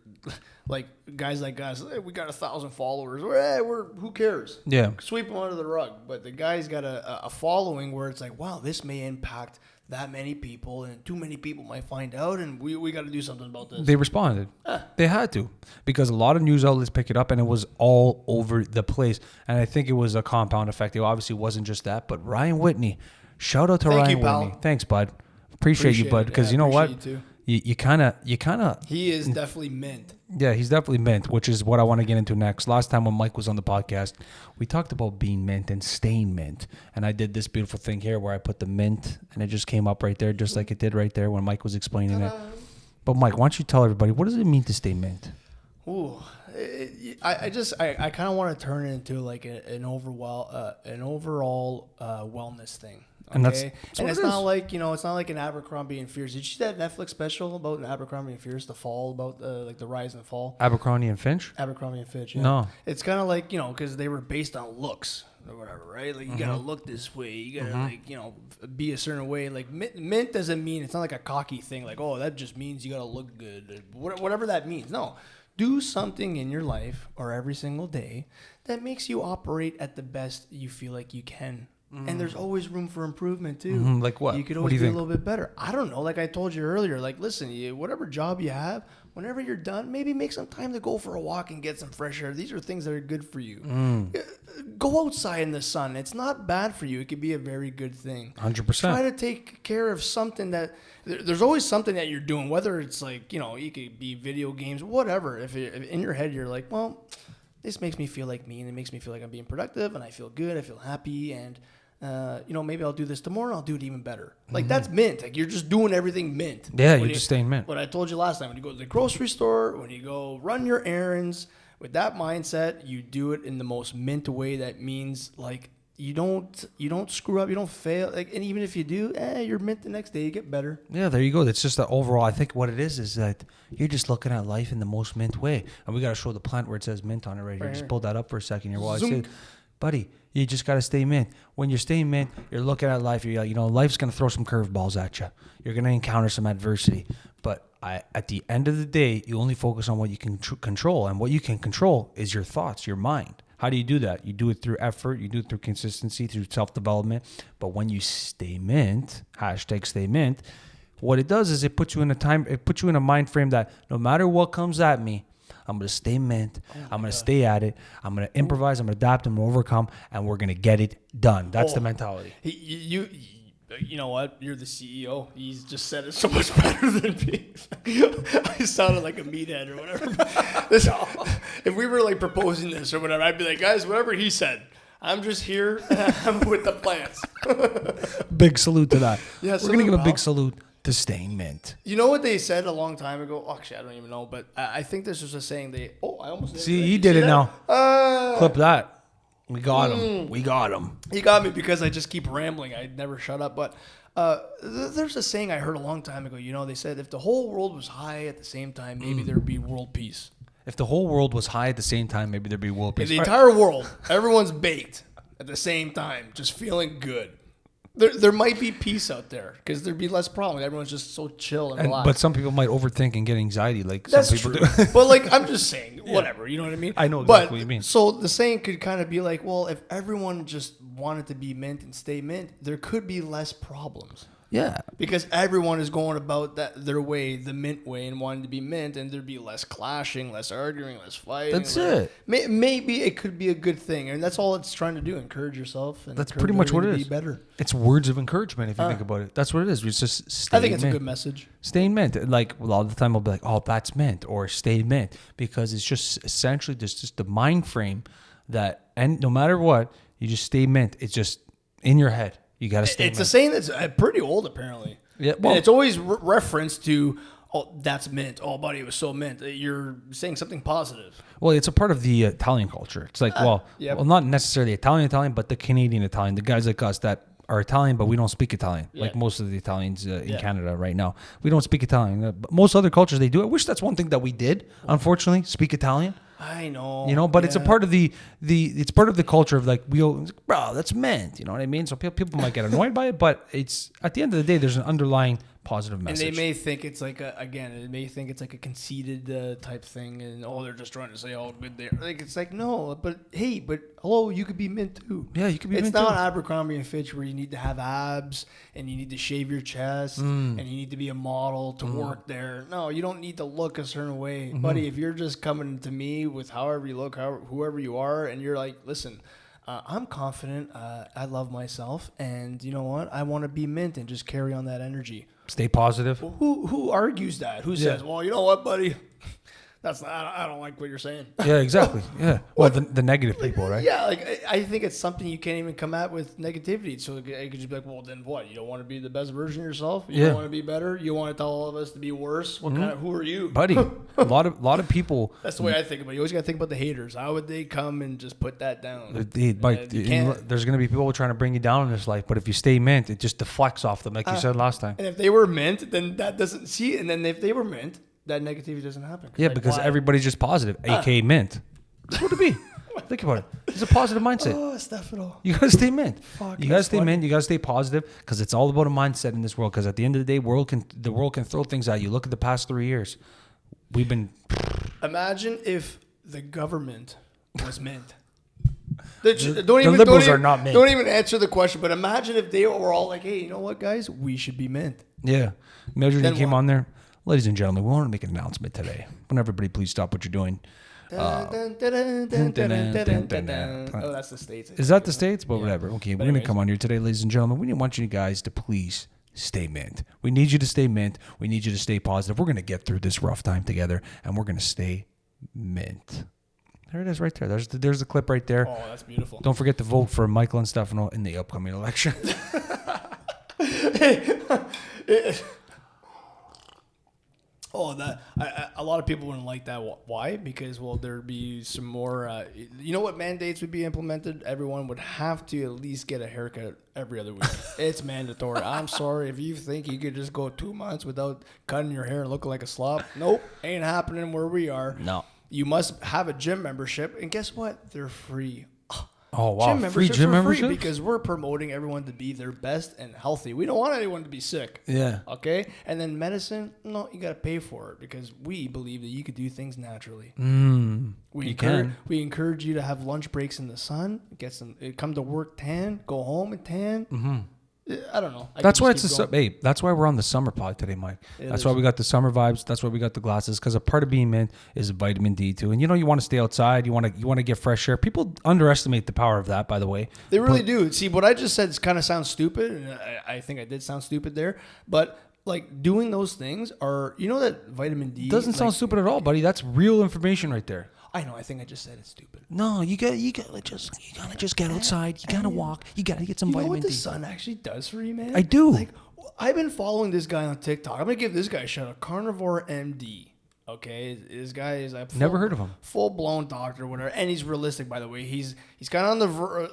like guys like us. Hey, we got 1,000 followers. Who cares? Yeah, sweep them under the rug. But the guy's got a following where it's like, wow, this may impact that many people, and too many people might find out, and we got to do something about this. They responded. They had to, because a lot of news outlets picked it up, and it was all over the place. And I think it was a compound effect. It obviously wasn't just that, but Ryan Whitney, shout out to Ryan Whitney. Thanks, bud. Appreciate you, bud. Because you know what? You kind of. He is definitely mint. Yeah, he's definitely mint, which is what I want to get into next. Last time when Mike was on the podcast, we talked about being mint and staying mint. And I did this beautiful thing here where I put the mint, and it just came up right there, just like it did right there when Mike was explaining it. But Mike, why don't you tell everybody, what does it mean to stay mint? Ooh, I kind of want to turn it into like an overall wellness thing. Okay? And it's not like, it's not like an Abercrombie and Fierce. Did you see that Netflix special about an Abercrombie and Fierce, the fall, about like the rise and fall? Abercrombie and Finch? Abercrombie and Finch, yeah. No. It's kind of like, because they were based on looks or whatever, right? Like, you got to look this way. You got to, be a certain way. Like, mint doesn't mean, it's not like a cocky thing. Like, oh, that just means you got to look good. Whatever that means. No. Do something in your life or every single day that makes you operate at the best you feel like you can. And there's always room for improvement too. Like what? You could What always do you be think? a little bit better. I don't know. Like I told you earlier, like listen, whatever job you have, whenever you're done, maybe make some time to go for a walk and get some fresh air. These are things that are good for you. Go outside in the sun. It's not bad for you. It could be a very good thing. 100%. Try to take care of something that there's always something that you're doing, whether it's like, you could be video games, whatever. If in your head you're like, well, this makes me feel like me and it makes me feel like I'm being productive and I feel good, I feel happy, and maybe I'll do this tomorrow, I'll do it even better. Like that's mint. Like you're just doing everything mint. Yeah, you're just staying mint. What I told you last time, when you go to the grocery store, when you go run your errands, with that mindset, you do it in the most mint way. That means like you don't screw up, you don't fail. Like, and even if you do, you're mint the next day, you get better. Yeah, there you go. That's just that overall. I think what it is that you're just looking at life in the most mint way. And we got to show the plant where it says mint on it right here. Just pull that up for a second here while I say it. Buddy, you just got to stay mint. When you're staying mint, you're looking at life. You're like, life's going to throw some curveballs at you. You're going to encounter some adversity. But at the end of the day, you only focus on what you can control. And what you can control is your thoughts, your mind. How do you do that? You do it through effort. You do it through consistency, through self-development. But when you stay mint, #stay mint, what it does is it puts you in a mind frame that no matter what comes at me, I'm going to stay mint. I'm going to stay at it. I'm going to improvise. I'm going to adapt. I'm going to overcome. And we're going to get it done. That's the mentality. You know what? You're the CEO. He's just said it so much better than me. I sounded like a meathead or whatever. If we were like proposing this or whatever, I'd be like, guys, whatever he said, I'm just here. I'm with the plants. Big salute to that. Yeah, we're going to give a big salute to staying mint. You know what they said a long time ago? Oh, actually, I don't even know, but I think this was a saying. I almost did. See, he did it now. Clip that. We got him. We got him. He got me because I just keep rambling. I never shut up. But there's a saying I heard a long time ago. They said if the whole world was high at the same time, maybe there'd be world peace. If the whole world was high at the same time, maybe there'd be world peace. If the entire world, everyone's baked at the same time, just feeling good. There might be peace out there because there'd be less problems. Everyone's just so chill and relaxed. But some people might overthink and get anxiety, like That's some people true. do. But like I'm just saying, whatever. You know what I mean? I know exactly what you mean. So the saying could kind of be like, well, if everyone just wanted to be mint and stay mint, there could be less problems. Yeah. Because everyone is going about their way, the mint way, and wanting to be mint, and there'd be less clashing, less arguing, less fighting. That's it. Maybe it could be a good thing, and that's all it's trying to do: encourage yourself. And that's pretty much what it is. Be better. It's words of encouragement if you think about it. That's what it is. It's just stay I think it's mint. a good message. Staying mint. Like a lot of the time, I'll be like, "Oh, that's mint," or "Stay mint," because it's just essentially just the mind frame that, and no matter what, you just stay mint. It's just in your head. You got to stay. It's a saying that's pretty old, apparently. Yeah, well, and it's always referenced to, "Oh, that's mint. Oh, buddy, it was so mint." You're saying something positive. Well, it's a part of the Italian culture. It's like, well, not necessarily Italian, but the Canadian Italian. The guys like us that are Italian, but we don't speak Italian. Like most of the Italians in Canada right now, we don't speak Italian. But most other cultures they do. I wish that's one thing that we did. Unfortunately, speak Italian. I know. But it's a part of it's part of the culture of like, bro, that's mint. You know what I mean? So people might get annoyed by it, but it's at the end of the day, there's an underlying positive message. And they may think it's like a conceited type thing, and they're just trying to say, "Oh, good there." Like it's like no, but hello, you could be mint too. Yeah, you could be mint too. It's not Abercrombie and Fitch where you need to have abs and you need to shave your chest and you need to be a model to work there. No, you don't need to look a certain way, buddy. If you're just coming to me with however you look, whoever you are, and you're like, listen. I'm confident. I love myself, and you know what? I want to be mint and just carry on that energy. Stay positive. Who argues that? Who says, "Well, you know what, buddy? That's not, I don't like what you're saying." Yeah, exactly. Yeah. Well, the negative people, right? Yeah, like I think it's something you can't even come at with negativity. So it could just be like, well, then what? You don't want to be the best version of yourself? You don't want to be better? You want to tell all of us to be worse? What kind of? Who are you, buddy? A lot of people. That's the way I think about it. You always got to think about the haters. How would they come and just put that down? There's going to be people trying to bring you down in this life, but if you stay mint, it just deflects off them, like you said last time. And if they were mint, then that doesn't see. And then if they were mint, that negativity doesn't happen. Yeah, because everybody's just positive, aka mint. That's what it be. Think about it. It's a positive mindset. Oh, Stefano. You gotta stay mint. Fuck, you gotta stay mint. You gotta stay positive because it's all about a mindset in this world. Because at the end of the day, the world can throw things at you. Look at the past 3 years. We've been. Imagine if the government was mint. The liberals are not mint. Don't even answer the question. But imagine if they were all like, "Hey, you know what, guys? We should be mint." Yeah. Imagine Then you came what? on there. Ladies and gentlemen, we want to make an announcement today. Will everybody please stop what you're doing? Oh, that's the States. Is that the States? But whatever. Okay, we're going to anyways. come on here today, ladies and gentlemen. We want you guys to please stay mint. We need you to stay mint. We need you to stay positive. We're going to get through this rough time together, and we're going to stay mint. There it is right there. There's the clip right there. Oh, that's beautiful. Don't forget to vote for Michael and Stefano in the upcoming election. A lot of people wouldn't like that. Why? Because, well, there'd be some more, you know what mandates would be implemented? Everyone would have to at least get a haircut every other week. It's mandatory. I'm sorry if you think you could just go 2 months without cutting your hair and looking like a slob. Nope, ain't happening where we are. No. You must have a gym membership, and guess what? They're free. Oh, wow. Free Memberships gym are free membership? because we're promoting everyone to be their best and healthy. We don't want anyone to be sick. Yeah. Okay? And then medicine, no, you got to pay for it because we believe that you could do things naturally. We encourage you to have lunch breaks in the sun, come to work tan, go home and tan. Mm-hmm. I don't know. That's why that's why we're on the summer pod today, Mike. That's why we got the summer vibes. That's why we got the glasses, because a part of being mint is vitamin D too. And you want to stay outside. You want to get fresh air. People underestimate the power of that, by the way. They really do. See, what I just said kind of sounds stupid, and I think I did sound stupid there. But like doing those things are, that vitamin D doesn't sound stupid at all, buddy. That's real information right there. I know. I think I just said it's stupid. No, you gotta just get outside. You gotta walk. You gotta get some vitamin You know what D. the sun actually does for you, man? I do. Like, I've been following this guy on TikTok. I'm gonna give this guy a shout out. Carnivore MD. Okay, this guy is never heard of him. Full blown doctor, whatever, and he's realistic. By the way, he's kind of on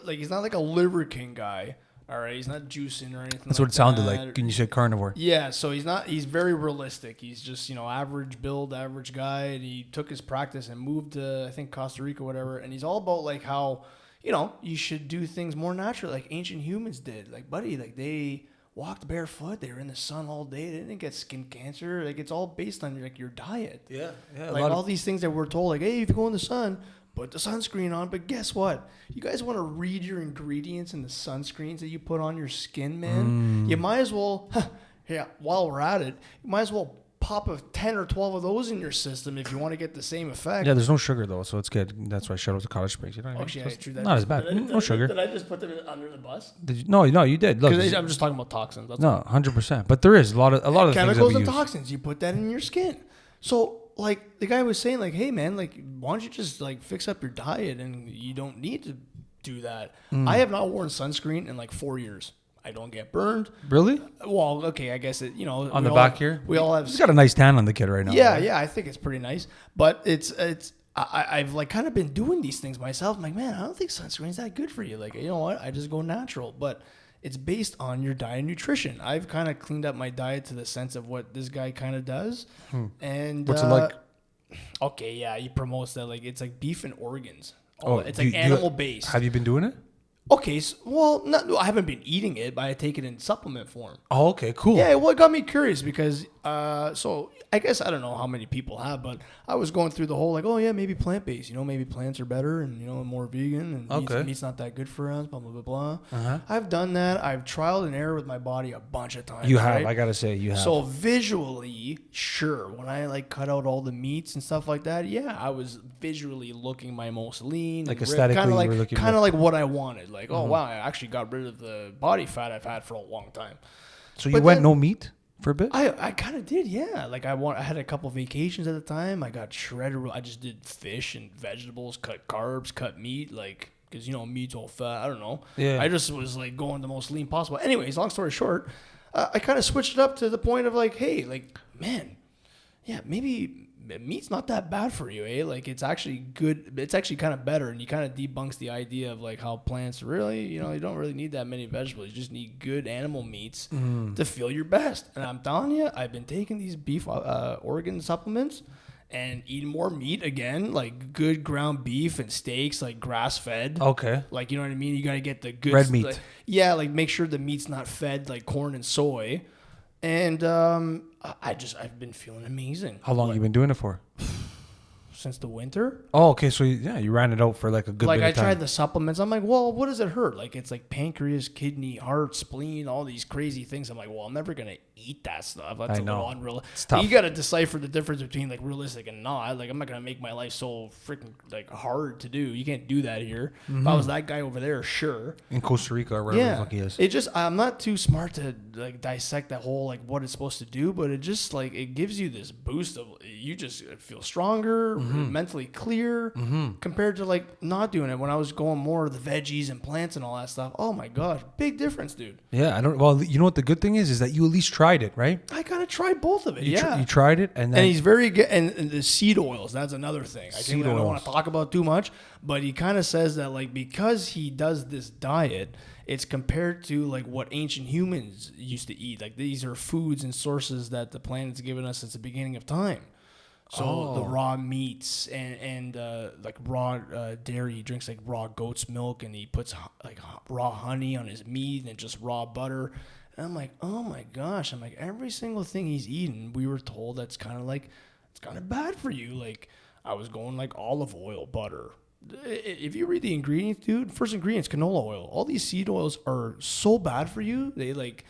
the he's not like a Liver King guy. All right, he's not juicing or anything. That's what it sounded like when you said carnivore. Yeah, so he's not. He's very realistic. He's just average build, average guy, and he took his practice and moved to I think Costa Rica, whatever. And he's all about like how you should do things more naturally, like ancient humans did. Like buddy, like they walked barefoot. They were in the sun all day. They didn't get skin cancer. Like it's all based on your diet. Yeah. Like all these things that we're told, like hey, if you go in the sun, put the sunscreen on. But guess what? You guys want to read your ingredients in the sunscreens that you put on your skin, man? You might as well, while we're at it, you might as well pop 10 or 12 of those in your system if you want to get the same effect. Yeah, there's no sugar though, so it's good. That's why shout out to Cottage Springs. True. Not as bad. No sugar. Did I just put them under the bus? No, you did. Look, I'm just talking about toxins. That's no, 100%. But there is a lot of chemicals things and toxins. You put that in your skin. So like the guy was saying, like, hey man, like why don't you just like fix up your diet and you don't need to do that. I have not worn sunscreen in like 4 years. I don't get burned. Really? Well, okay, I guess on the back here. We all have. He's got a nice tan on the kid right now. Yeah, right? Yeah, I think it's pretty nice. But I've like kind of been doing these things myself. I'm like, man, I don't think sunscreen's that good for you. Like, you know what? I just go natural, but it's based on your diet and nutrition. I've kind of cleaned up my diet to the sense of what this guy kind of does. And what's it like? Okay, yeah, he promotes that like it's like beef and organs. It's like animal based. Have you been doing it? Okay, I haven't been eating it, but I take it in supplement form. Oh, okay, cool. Yeah, well, it got me curious because, so I guess I don't know how many people have, but I was going through the whole like, oh yeah, maybe plant-based, maybe plants are better and, more vegan and meat's not that good for us, blah, blah, blah, blah. Uh-huh. I've done that. I've trialed and error with my body a bunch of times. You have, right? I gotta say, you have. So visually, sure, when I like cut out all the meats and stuff like that, yeah, I was visually looking my most lean. Like aesthetically, you were looking kind of like what I wanted. Like, oh wow, I actually got rid of the body fat I've had for a long time. So you went no meat for a bit? I kind of did, yeah. Like I had a couple vacations at the time. I got shredded. I just did fish and vegetables, cut carbs, cut meat, like because meat's all fat. I don't know. Yeah. I just was like going the most lean possible. Anyways, long story short, I kind of switched it up to the point of like, hey, like man, yeah, maybe meat's not that bad for you, eh? Like it's actually good. It's actually kind of better, and you kind of debunks the idea of like how plants really, you don't really need that many vegetables. You just need good animal meats to feel your best. And I'm telling you, I've been taking these beef organ supplements and eating more meat again, like good ground beef and steaks, like grass fed. Okay. Like you know what I mean? You got to get the good red meat. Like, yeah, like make sure the meat's not fed like corn and soy. And I've been feeling amazing. How long you been doing it for? since the winter. Oh, okay. So you ran it out for like a good Like bit I of time. tried the supplements. I'm like, well, what does it hurt? Like it's like pancreas, kidney, heart, spleen, all these crazy things. I'm like, well, I'm never gonna eat that stuff. That's I a know. little unreal. It's tough. You gotta decipher the difference between like realistic and not. Like I'm not gonna make my life so freaking like hard to do. You can't do that here. If I was that guy over there, sure. In Costa Rica or wherever the fuck he is. It just I'm not too smart to like dissect that whole like what it's supposed to do, but it just like it gives you this boost of you just feel stronger, mentally clear compared to like not doing it when I was going more of the veggies and plants and all that stuff. Oh my gosh, big difference, dude. Yeah, well, you know what the good thing is that you at least tried it, right? I gotta try both of it. You tried it, and then and he's very good. And the seed oils, that's another thing. I don't want to talk about too much, but he kind of says that like because he does this diet, it's compared to like what ancient humans used to eat. Like these are foods and sources that the planet's given us since the beginning of time. So the raw meats and like raw dairy, he drinks like raw goat's milk, and he puts like raw honey on his meat and just raw butter. And I'm like, oh my gosh! I'm like, every single thing he's eating, we were told that's kind of like it's kind of bad for you. Like I was going like olive oil, butter. If you read the ingredients, dude, first ingredients canola oil. All these seed oils are so bad for you. They like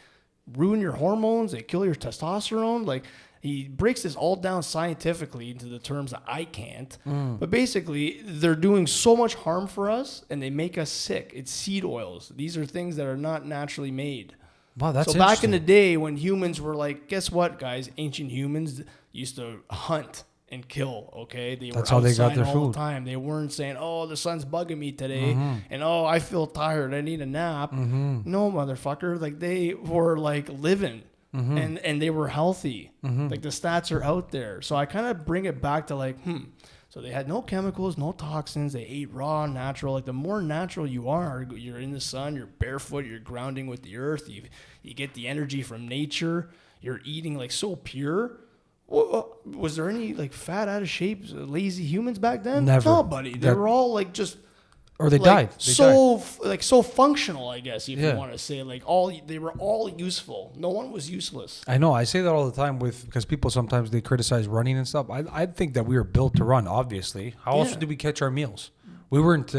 ruin your hormones. They kill your testosterone. Like. He breaks this all down scientifically into the terms that I can't. But basically, they're doing so much harm for us, and they make us sick. It's seed oils. These are things that are not naturally made. Wow, that's so back in the day when humans were like, guess what, guys? Ancient humans used to hunt and kill, okay? They That's were how they got outside their all food. the time. They weren't saying, oh, the sun's bugging me today, and oh, I feel tired. I need a nap. No, motherfucker. Like, they were, like, living. And they were healthy. Like the stats are out there. So I kind of bring it back to like, So they had no chemicals, no toxins. They ate raw, natural. Like the more natural you are, you're in the sun, you're barefoot, you're grounding with the earth. You get the energy from nature. You're eating like so pure. Was there any like fat, out of shape, lazy humans back then? Never. No, buddy. They were all like just. Or they like, died. So functional, I guess, if you want to say. Like they were all useful. No one was useless. I know. I say that all the time because people sometimes they criticize running and stuff. I think that we were built to run. Obviously, how else did we catch our meals? We weren't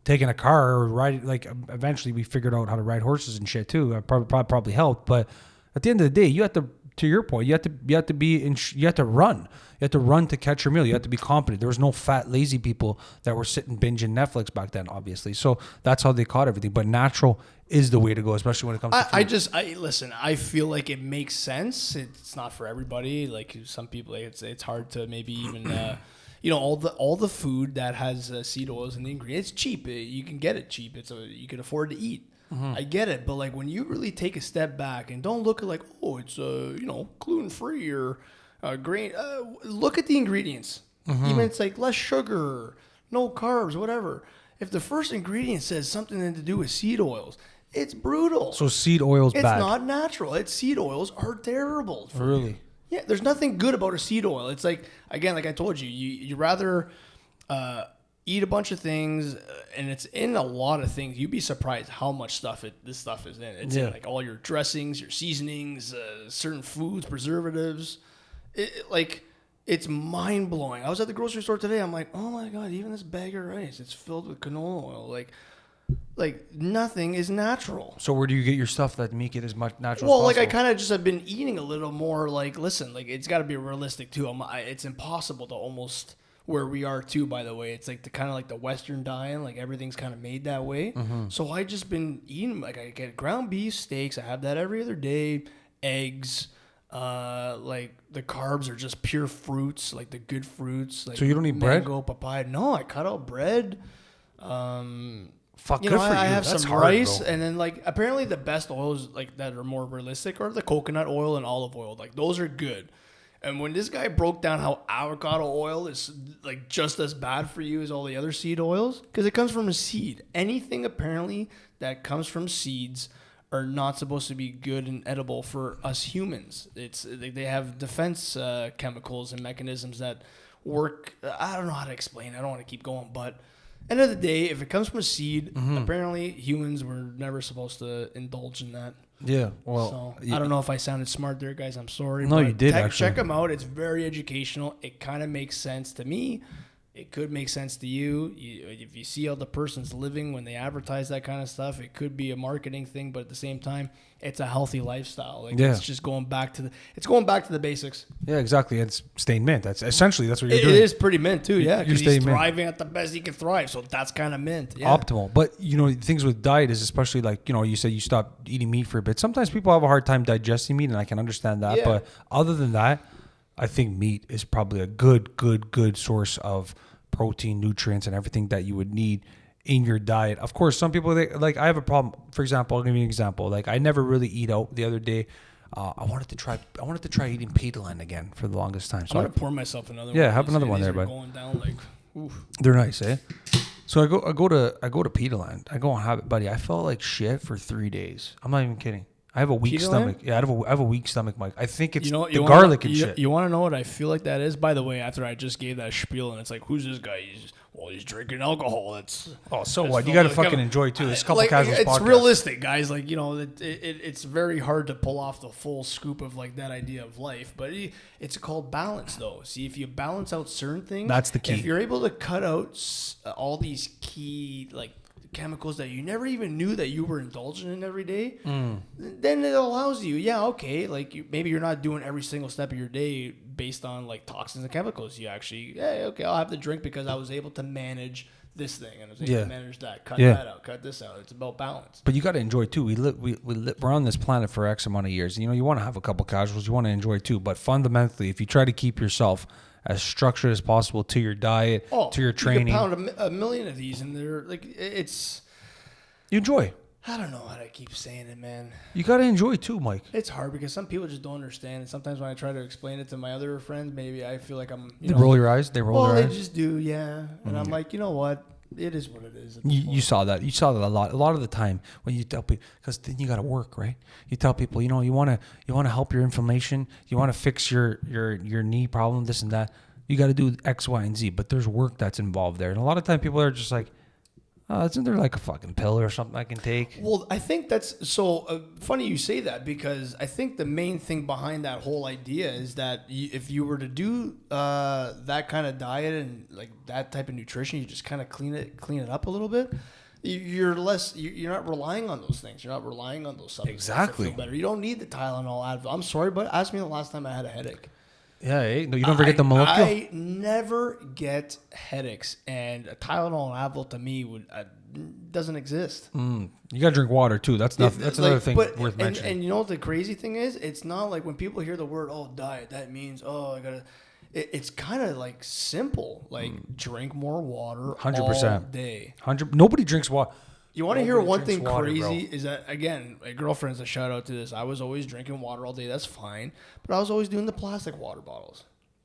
taking a car or riding. Like eventually, we figured out how to ride horses and shit too. Probably helped. But at the end of the day, you have to. To your point, you have to run. You have to run to catch your meal. You have to be competent. There was no fat, lazy people that were sitting binging Netflix back then, obviously. So that's how they caught everything. But natural is the way to go, especially when it comes to food. I listen. I feel like it makes sense. It's not for everybody. Like some people, it's hard to maybe even. All the food that has seed oils in the ingredients, it's cheap. You can get it cheap. You can afford to eat. I get it, but like when you really take a step back and don't look at like, oh, it's gluten free or grain. Look at the ingredients. Even it's like less sugar, no carbs, whatever. If the first ingredient says something to do with seed oils, it's brutal. So seed oils bad. It's not natural. Seed oils are terrible. Really? You. Yeah, there's nothing good about a seed oil. It's like again, like I told you, you rather. Eat a bunch of things, and it's in a lot of things. You'd be surprised how much this stuff is in. It's in like all your dressings, your seasonings, certain foods, preservatives. It's mind blowing. I was at the grocery store today. I'm like, oh my god, even this bag of rice, it's filled with canola oil. Like nothing is natural. So where do you get your stuff that make it as much natural? Well, as possible? like I kind of just have been eating a little more. Like listen, like it's got to be realistic too. It's impossible to almost. Where we are too, by the way, it's like the kind of like the Western diet, like everything's kind of made that way. So I just been eating like I get ground beef steaks. I have that every other day. Eggs, like the carbs are just pure fruits, like the good fruits. Like so you don't eat mango, bread? papaya. No, I cut out bread. Fuck, good for you. I have That's some hard, rice, bro. And then like apparently the best oils like that are more realistic are the coconut oil and olive oil. Like those are good. And when this guy broke down how avocado oil is like just as bad for you as all the other seed oils, because it comes from a seed. Anything apparently that comes from seeds are not supposed to be good and edible for us humans. They have defense chemicals and mechanisms that work. I don't know how to explain. I don't want to keep going, but End of the day, if it comes from a seed, apparently humans were never supposed to indulge in that. Yeah, well, So I don't know if I sounded smart there, guys. I'm sorry. No, but you did, actually. Check them out. It's very educational. It kind of makes sense to me. It could make sense to you. If you see how the person's living when they advertise that kind of stuff, it could be a marketing thing, but at the same time, it's a healthy lifestyle. Like it's just going back to the basics. Yeah, exactly. It's staying mint. That's what you're doing. It is pretty mint too. Yeah, you're because he's mint. thriving at the best he can thrive. So that's kind of mint. Yeah. Optimal. But things with diet is especially like you said you stopped eating meat for a bit. Sometimes people have a hard time digesting meat, and I can understand that. Yeah. But other than that, I think meat is probably a good source of protein, nutrients, and everything that you would need in your diet. Of course, some people I have a problem. For example, I'll give you an example. Like I never really eat out. The other day, I wanted to try eating CandleHand again for the longest time. So I'm gonna pour myself another one. Yeah, have another one there, bud. Going down like, oof. They're nice, eh? So I go to CandleHand. I go and have it, buddy. I felt like shit for 3 days. I'm not even kidding. I have a weak stomach. Yeah, I have a weak stomach, Mike. I think it's the garlic and shit. You want to know what I feel like that is? By the way, after I just gave that spiel, and it's like, who's this guy? He's drinking alcohol. That's so what? You got to fucking enjoy it too. It's a couple casuals It's podcast. realistic, guys. Like it's very hard to pull off the full scoop of like that idea of life, but it's called balance, though. See, if you balance out certain things, that's the key. If you're able to cut out all these key like chemicals that you never even knew that you were indulging in every day, then it allows you, like maybe you're not doing every single step of your day based on like toxins and chemicals. You actually, I'll have the drink because I was able to manage this thing and I was able to manage that, cut that out, cut this out. It's about balance. But you got to enjoy too. We're on this planet for X amount of years. You want to have a couple casuals, you want to enjoy too. But fundamentally, if you try to keep yourself as structured as possible to your diet, to your training. You can pound a million of these, and they're like, you enjoy. I don't know how to keep saying it, man. You got to enjoy too, Mike. It's hard because some people just don't understand, and sometimes when I try to explain it to my other friends, maybe I feel like I'm. They roll your eyes. They roll their eyes. They just do, yeah. And I'm like, you know what? It is what it is. You saw that. You saw that a lot. A lot of the time when you tell people, because then you got to work, right? You tell people, you want to help your inflammation. You want to fix your knee problem, this and that. You got to do X, Y, and Z. But there's work that's involved there, and a lot of time people are just like, isn't there like a fucking pill or something I can take? Well, I think that's so funny you say that, because I think the main thing behind that whole idea is that if you were to do that kind of diet and like that type of nutrition, you just kind of clean it up a little bit. You're not relying on those things. You're not relying on those supplements. Exactly. To feel better. You don't need the Tylenol, Advil. I'm sorry, but ask me the last time I had a headache. Yeah, no, you don't forget the molecule. I never get headaches, and a Tylenol and Advil to me doesn't exist. You gotta drink water too. That's nothing. That's another thing worth mentioning. And you know what the crazy thing is? It's not like when people hear the word diet, that means I gotta. It's kind of like simple. Like drink more water 100% all day. Nobody drinks water. You want to hear one thing crazy is that, again, my girlfriend's a shout out to this. I was always drinking water all day. That's fine. But I was always doing the plastic water bottles.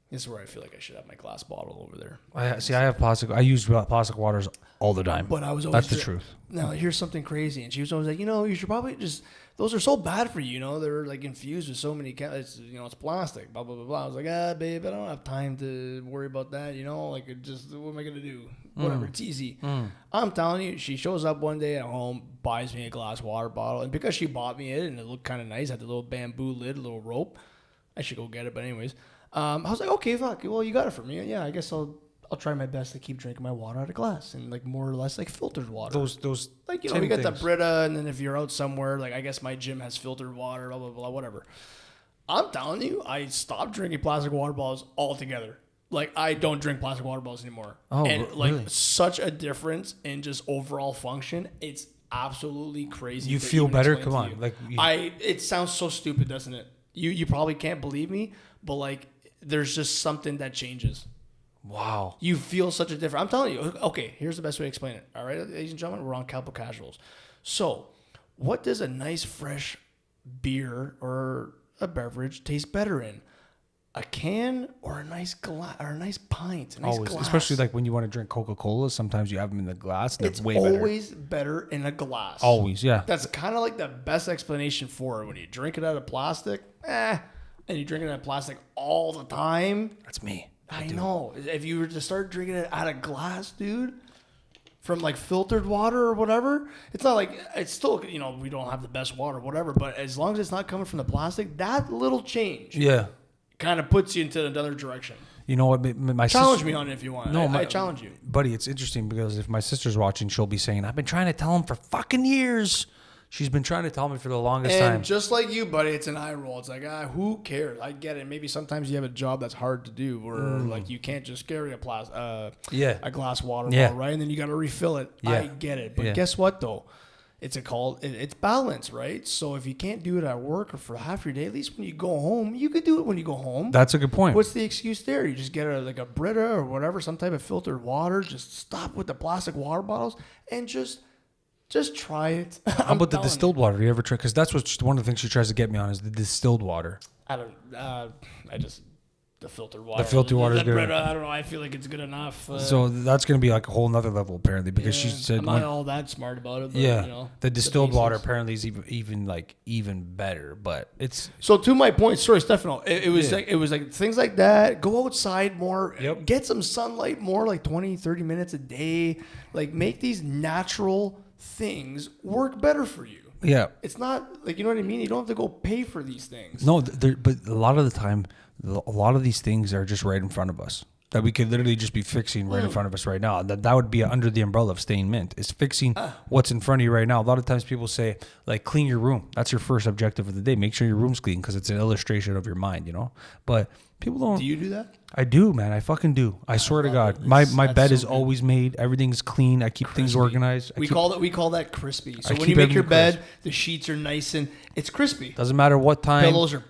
This is where I feel like I should have my glass bottle over there. I have plastic. I use plastic waters all the time. But I was always... That's the truth. Now, here's something crazy. And she was always like, you should probably just... Those are so bad for you, They're like infused with so many... it's plastic, blah, blah, blah, blah. I was like, babe, I don't have time to worry about that, Like, what am I going to do? Whatever, it's easy. I'm telling you, she shows up one day at home, buys me a glass water bottle. And because she bought me it and it looked kind of nice, had the little bamboo lid, a little rope. I should go get it, but anyways... I was like, okay, fuck. Well, you got it for me. Yeah, I guess I'll try my best to keep drinking my water out of glass and like more or less like filtered water. Those like we got the Brita, and then if you're out somewhere, like I guess my gym has filtered water, blah blah blah, whatever. I'm telling you, I stopped drinking plastic water bottles altogether. Like I don't drink plastic water bottles anymore. Oh, and really? Like such a difference in just overall function. It's absolutely crazy. You feel better? Come on, It sounds so stupid, doesn't it? You probably can't believe me, but like. There's just something that changes. Wow. You feel such a difference. I'm telling you. Okay, here's the best way to explain it. All right, ladies and gentlemen, we're on Couple Casuals. So, what does a nice fresh beer or a beverage taste better in? A can or a nice glass or a nice pint? A nice always, glass. especially like when you want to drink Coca-Cola. Sometimes you have them in the glass. And it's way always better in a glass. Always, yeah. That's kind of like the best explanation for it. When you drink it out of plastic, and you drink it out of plastic all the time. That's me. I know. If you were to start drinking it out of glass, dude, from like filtered water or whatever. It's not like it's still, we don't have the best water, whatever. But as long as it's not coming from the plastic, that little change kind of puts you into another direction. You know what? My challenge me on it if you want. No, I challenge you, buddy. It's interesting because if my sister's watching, she'll be saying, "I've been trying to tell him for fucking years." She's been trying to tell me for the longest time. And just like you, buddy, it's an eye roll. It's like, who cares? I get it. Maybe sometimes you have a job that's hard to do, where like you can't just carry a glass water bottle, right? And then you got to refill it. Yeah. I get it. But guess what, though? It's balance, right? So if you can't do it at work or for half your day, at least when you go home, you could do it when you go home. That's a good point. What's the excuse there? You just get a Brita or whatever, some type of filtered water. Just stop with the plastic water bottles and just try it. How about the distilled water? Do you ever try? Because that's one of the things she tries to get me on is the distilled water. The filtered water. The filtered water is good. I don't know. I feel like it's good enough. So that's going to be like a whole nother level apparently because she said I'm not all that smart about it. But, the distilled water apparently is even better. But it's so to my point. Sorry, Stefano. It was like things like that. Go outside more. Yep. Get some sunlight more, like 20, 30 minutes a day. Like make these natural things work better for you. Yeah. It's not like, you know what I mean? You don't have to go pay for these things. No, but a lot of the time, a lot of these things are just right in front of us that we could literally just be fixing right in front of us right now. That would be under the umbrella of staying mint, is fixing what's in front of you right now. A lot of times people say, like, clean your room. That's your first objective of the day. Make sure your room's clean because it's an illustration of your mind, But people don't. Do you do that? I do, man. I fucking do. I swear to God. My bed is always made. Everything's clean. I keep things organized. We call that crispy. So when you make your bed, the sheets are nice and it's crispy. Doesn't matter what time. Pillows are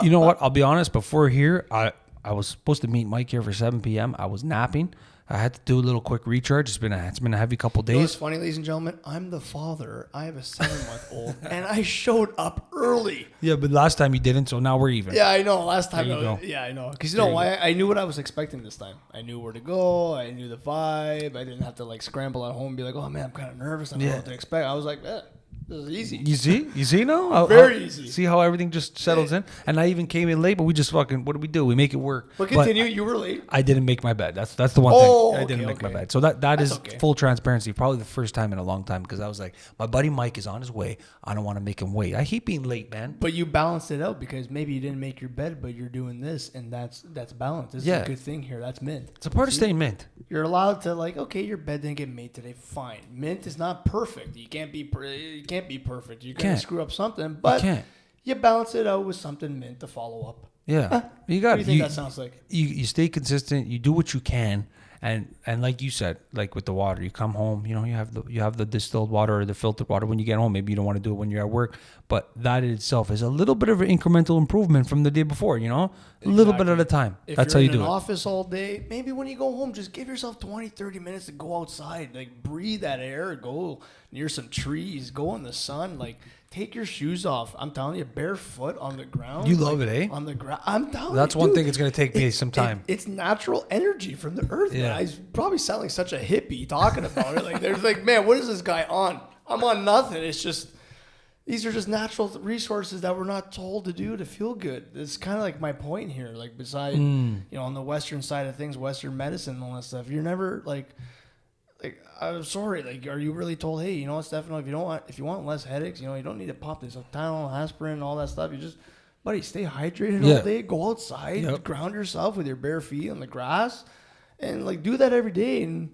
You know what? I'll be honest. Before here, I was supposed to meet Mike here for 7 p.m. I was napping. I had to do a little quick recharge. It's been a heavy couple days. You know what's funny, ladies and gentlemen? I'm the father. I have a 7-month-old, and I showed up early. Yeah, but last time you didn't, so now we're even. Yeah, I know. Last time, I know. Because you know why? I knew what I was expecting this time. I knew where to go. I knew the vibe. I didn't have to like scramble at home and be like, "Oh man, I'm kind of nervous. I don't know what to expect." I was like, this is easy. You see now? Very easy. See how everything just settles in? And I even came in late, but we just fucking, what do we do? We make it work. But continue, you were late. I didn't make my bed. That's the one thing. I didn't make my bed. So that is full transparency. Probably the first time in a long time because I was like, my buddy Mike is on his way. I don't want to make him wait. I hate being late, man. But you balanced it out because maybe you didn't make your bed, but you're doing this, and that's balance. This is a good thing here. That's mint. It's a part of staying mint. You're allowed to your bed didn't get made today. Fine. Mint is not perfect. You can't be perfect. You're going to screw up something, but you balance it out with something mint to follow up. Yeah. You got it. What do you think that sounds like? You stay consistent. You do what you can. And like you said, like with the water, you come home, you have the distilled water or the filtered water when you get home. Maybe you don't want to do it when you're at work, but that in itself is a little bit of an incremental improvement from the day before, a little bit at a time. That's how you do it. If you're in an office all day, maybe when you go home, just give yourself 20, 30 minutes to go outside, like breathe that air, go near some trees, go in the sun, like take your shoes off. I'm telling you, barefoot on the ground. You love it, eh? On the ground. I'm telling you. That's one thing it's going to take me some time. It's natural energy from the earth. Yeah. I probably sound like such a hippie talking about it. Like, there's like, man, what is this guy on? I'm on nothing. It's just, these are just natural resources that we're not told to do to feel good. It's kind of like my point here. Like, beside, on the Western side of things, Western medicine and all that stuff, you're never like, I'm sorry, like, are you really told, hey, you know what, Stefano, if you want less headaches, you don't need to pop this Tylenol, aspirin, and all that stuff. You just, buddy, stay hydrated all day, go outside, ground yourself with your bare feet on the grass, and like do that every day, and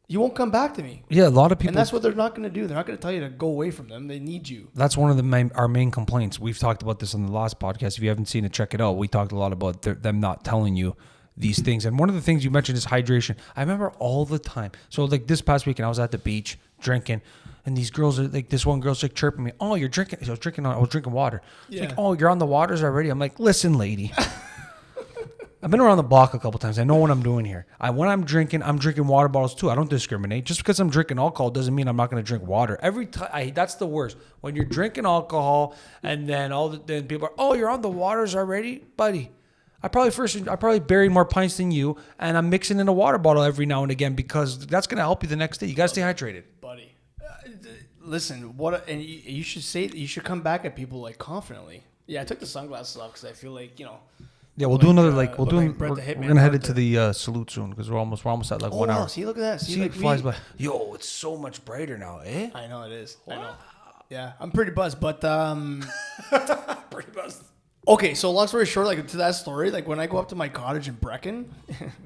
you won't come back to me. Yeah, a lot of people, and that's what they're not going to do. They're not going to tell you to go away from them. They need you. That's one of our main complaints. We've talked about this on the last podcast. If you haven't seen it, check it out. We talked a lot about them not telling you these things. And one of the things you mentioned is hydration. I remember all the time. So like this past weekend, I was at the beach drinking, and these girls are like, this one girl's like chirping me. Oh, you're drinking. I was drinking water. It's like, oh, you're on the waters already. I'm like, listen, lady. I've been around the block a couple times. I know what I'm doing here. When I'm drinking water bottles too. I don't discriminate. Just because I'm drinking alcohol doesn't mean I'm not going to drink water. Every time, that's the worst. When you're drinking alcohol and then then people are, oh, you're on the waters already, buddy. I probably buried more pints than you, and I'm mixing in a water bottle every now and again because that's going to help you the next day. You got to stay hydrated, buddy. Listen, you should come back at people like confidently. Yeah, I took the sunglasses off because I feel like Yeah, we'll do another Brett the we're Hitman gonna head Part into the salute soon because we're almost at like 1 wow, hour. see, look at that. See, like it flies by. Yo, it's so much brighter now, eh? I know it is. I know. Yeah, I'm pretty buzzed, but Pretty buzzed. okay, so long story short, like to that story, like when I go up to my cottage in Brecken,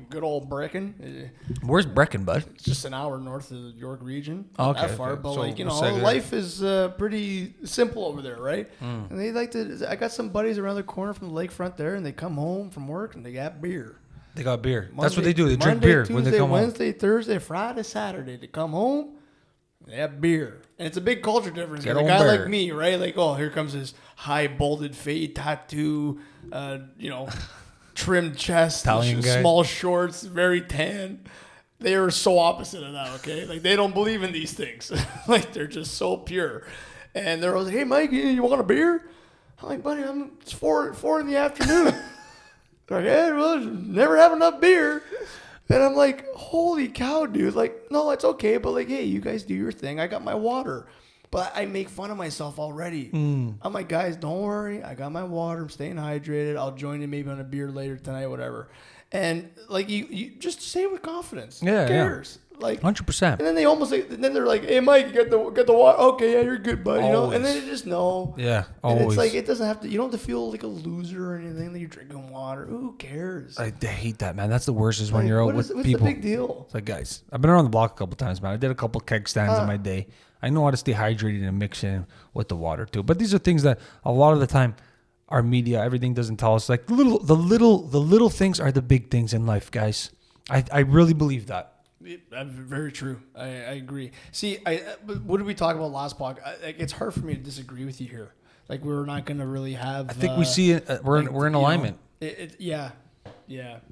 good old Brecken, Where's Brecken, bud? it's just an hour north of the York region. Okay, Not that far, okay. but So like, you we'll know, say there. life is pretty simple over there, right? And they like to, I got some buddies around the corner from the lakefront there, and they come home from work and they got beer. They got beer. That's what Monday- they do. They drink Monday, beer Tuesday, when they come home. Wednesday, Thursday, Friday, Saturday. They come home, they have beer. And it's a big culture difference. Get A on guy beer. like me, right? Like, oh, here comes this high bolded fade tattoo, trimmed chest, Italian guy. small shorts, very tan. They are so opposite of that, okay? Like, they don't believe in these things. Like, they're just so pure. And they're always like, hey, Mike, you want a beer? I'm like, buddy, it's four in the afternoon. They're like, hey, well, never have enough beer. And I'm like, holy cow, dude. Like, no, it's okay. But like, hey, you guys do your thing. I got my water. But I make fun of myself already. I'm like, guys, don't worry. I got my water. I'm staying hydrated. I'll join you maybe on a beer later tonight, whatever. And like, you just say it with confidence. Yeah, Who cares? Like, 100%. and then they almost like, then they're like, hey, Mike, you got the water. Okay, yeah, you're good, bud. You know? And then they just know. Yeah, And always. it's like, it doesn't have to, you don't have to feel like a loser or anything that you're drinking water. Who cares? I hate that, man. That's the worst is when Like, you're out what's with people. the big deal? It's like, guys, I've been around the block a couple times, man. I did a couple keg stands in my day. I know how to stay hydrated and mix in with the water too. But these are things that a lot of the time our media, everything doesn't tell us. Like the little things are the big things in life, guys. I really believe that. Very true. I agree. See, what did we talk about last podcast? Like, it's hard for me to disagree with you here. Like, we're not going to really have. I think we see it. We're in alignment. Yeah.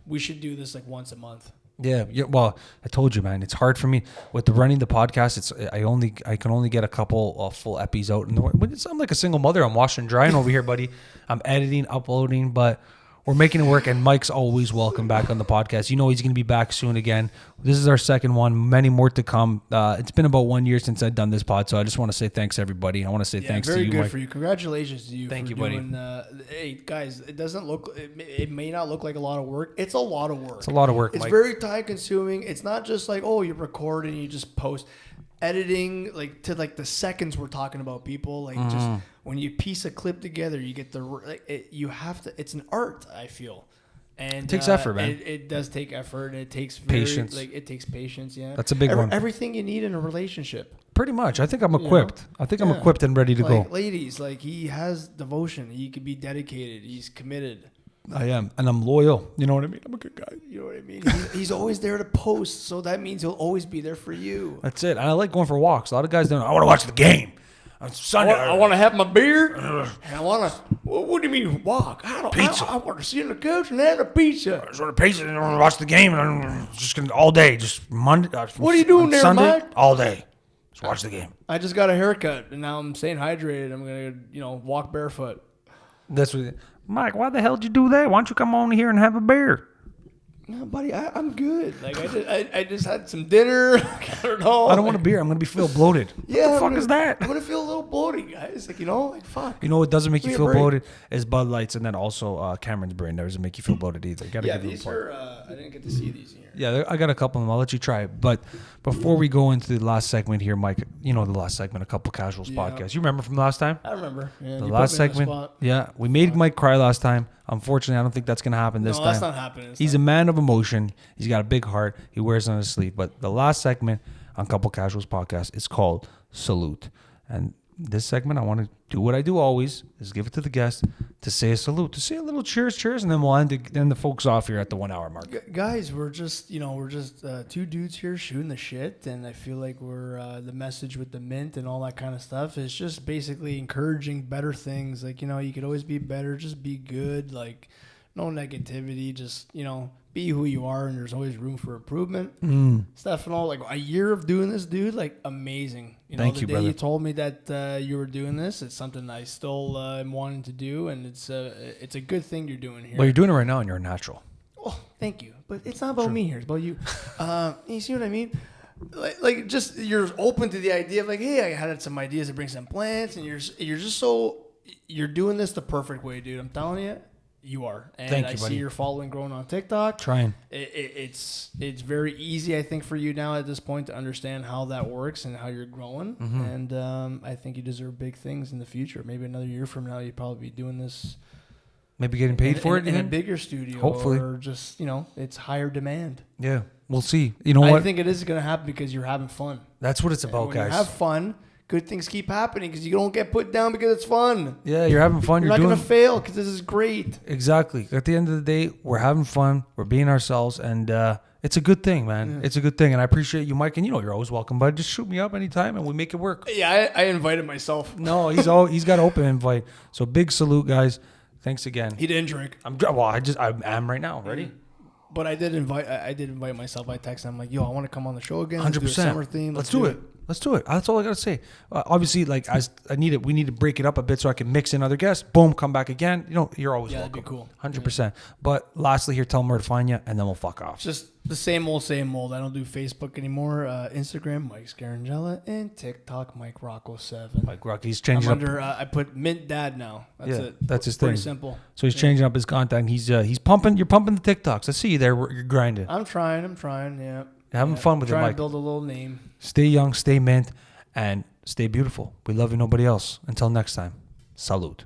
We should do this like once a month. Yeah. Well, I told you, man. It's hard for me with the running the podcast. I can only get a couple full epis out. And I'm like a single mother. I'm washing and drying over here, buddy. I'm editing, uploading, but we're making it work. And Mike's always welcome back on the podcast. You know he's going to be back soon again. This is our second one. Many more to come. It's been about 1 year since I've done this pod, so I just want to say thanks, everybody. I want to say thanks to you, Very good Mike. for you. Congratulations to you. Thank for you, buddy. Doing, hey, guys, it may not look like a lot of work. It's a lot of work. It's a lot of work, It's Mike. very time consuming. It's not just like, oh, you record and you just post. Editing like to like the seconds we're talking about, people like just when you piece a clip together, you get you have to. It's an art, I feel. And it takes effort, man. It does take effort. It takes patience. It takes patience. Yeah, That's a big one. Everything you need in a relationship. Pretty much. I think I'm equipped. I think I'm equipped and ready to like, go. ladies, like he has devotion. He can be dedicated. He's committed. I am, and I'm loyal. You know what I mean? I'm a good guy. You know what I mean? He's always there to post, so that means he'll always be there for you. That's it. And I like going for walks. A lot of guys don't. I want to watch the game on Sunday. I want to have my beer, and I want to. What do you mean walk? Pizza. I want to sit on the couch and have a pizza. I just want to pace it and I want to watch the game, and I'm just gonna all day, just Monday. What are you doing there, Sunday, Mike? all day. Just watch the game. I just got a haircut, and now I'm staying hydrated. I'm gonna, walk barefoot. That's what. Mike, why the hell did you do that? Why don't you come on here and have a beer? No, buddy, I'm good. Like I just had some dinner. I don't know. I don't want a beer. I'm gonna feel bloated. Yeah, What the fuck is that? I'm gonna feel a little bloated, guys. Like fuck. You know what doesn't make you Give me feel a break. bloated is Bud Lights, and then also Cameron's brand doesn't make you feel bloated either. You gotta Yeah, give them these apart. are. I didn't get to see these here. Yeah, I got a couple of them. I'll let you try it. But before we go into the last segment here, Mike, you know the last segment, a couple casuals podcast. You remember from last time? I remember. Yeah, The you last put me on the segment. spot. Yeah, we made Mike cry last time. Unfortunately, I don't think that's going to happen this No, time. that's not happening. He's a man of emotion. He's got a big heart. He wears it on his sleeve. But the last segment on Couple Casuals podcast is called Salute. And this segment, I want to do what I do always, is give it to the guest to say a salute, to say a little cheers, and then we'll end the folks off here at the 1 hour mark. Guys, we're just two dudes here shooting the shit, and I feel like we're the message with the mint and all that kind of stuff is just basically encouraging better things. Like, you could always be better, just be good, like no negativity, just, be who you are, and there's always room for improvement. Stefano, like a year of doing this, dude, like amazing. Thank you, the day brother. you told me that you were doing this, it's something I still am wanting to do, and it's a good thing you're doing here. Well, you're doing it right now, and you're a natural. Oh, thank you. But it's not about me here. It's about you. You see what I mean? Like just you're open to the idea of like, hey, I had some ideas to bring some plants, and you're just you're doing this the perfect way, dude. I'm telling you. You are. And Thank I you, see buddy. your following growing on TikTok. Trying. It's very easy, I think, for you now at this point to understand how that works and how you're growing. Mm-hmm. And I think you deserve big things in the future. Maybe another year from now, you'd probably be doing this. Maybe getting paid for it in a again? bigger studio. Hopefully. Or just, it's higher demand. Yeah, we'll see. You know I what? think it is going to happen because you're having fun. That's what it's about, when guys. you have fun, good things keep happening because you don't get put down because it's fun. Yeah, you're having fun. You're not going to fail because this is great. Exactly. At the end of the day, we're having fun. We're being ourselves, and it's a good thing, man. Yeah. It's a good thing, and I appreciate you, Mike. And you're always welcome, bud. Just shoot me up anytime, and we make it work. Yeah, I invited myself. No, he's got an open invite. So big salute, guys. Thanks again. He didn't drink. I am right now. Ready? But I did invite myself. I texted him, I'm like, yo, I want to come on the show again. 100%. Let's do a summer theme. Let's do it. Let's do it. That's all I gotta say. Obviously, like we need to break it up a bit so I can mix in other guests. Boom, come back again. You're always Yeah, welcome. that'd be cool. 100%. But lastly, here, tell them where to find you, and then we'll fuck off. Just the same old. I don't do Facebook anymore. Instagram, Mike Scaringella, and TikTok, Mike Rocco 7. Mike Rocky's changing up. I put Mint Dad now. That's it. That's his Pretty thing. simple. So he's changing up his content. He's pumping. You're pumping the TikToks. I see you there. You're grinding. I'm trying. Yeah. You're having fun with it, Trying Mike. to build a little name. Stay young, stay mint, and stay beautiful. We love you, nobody else. Until next time, salute.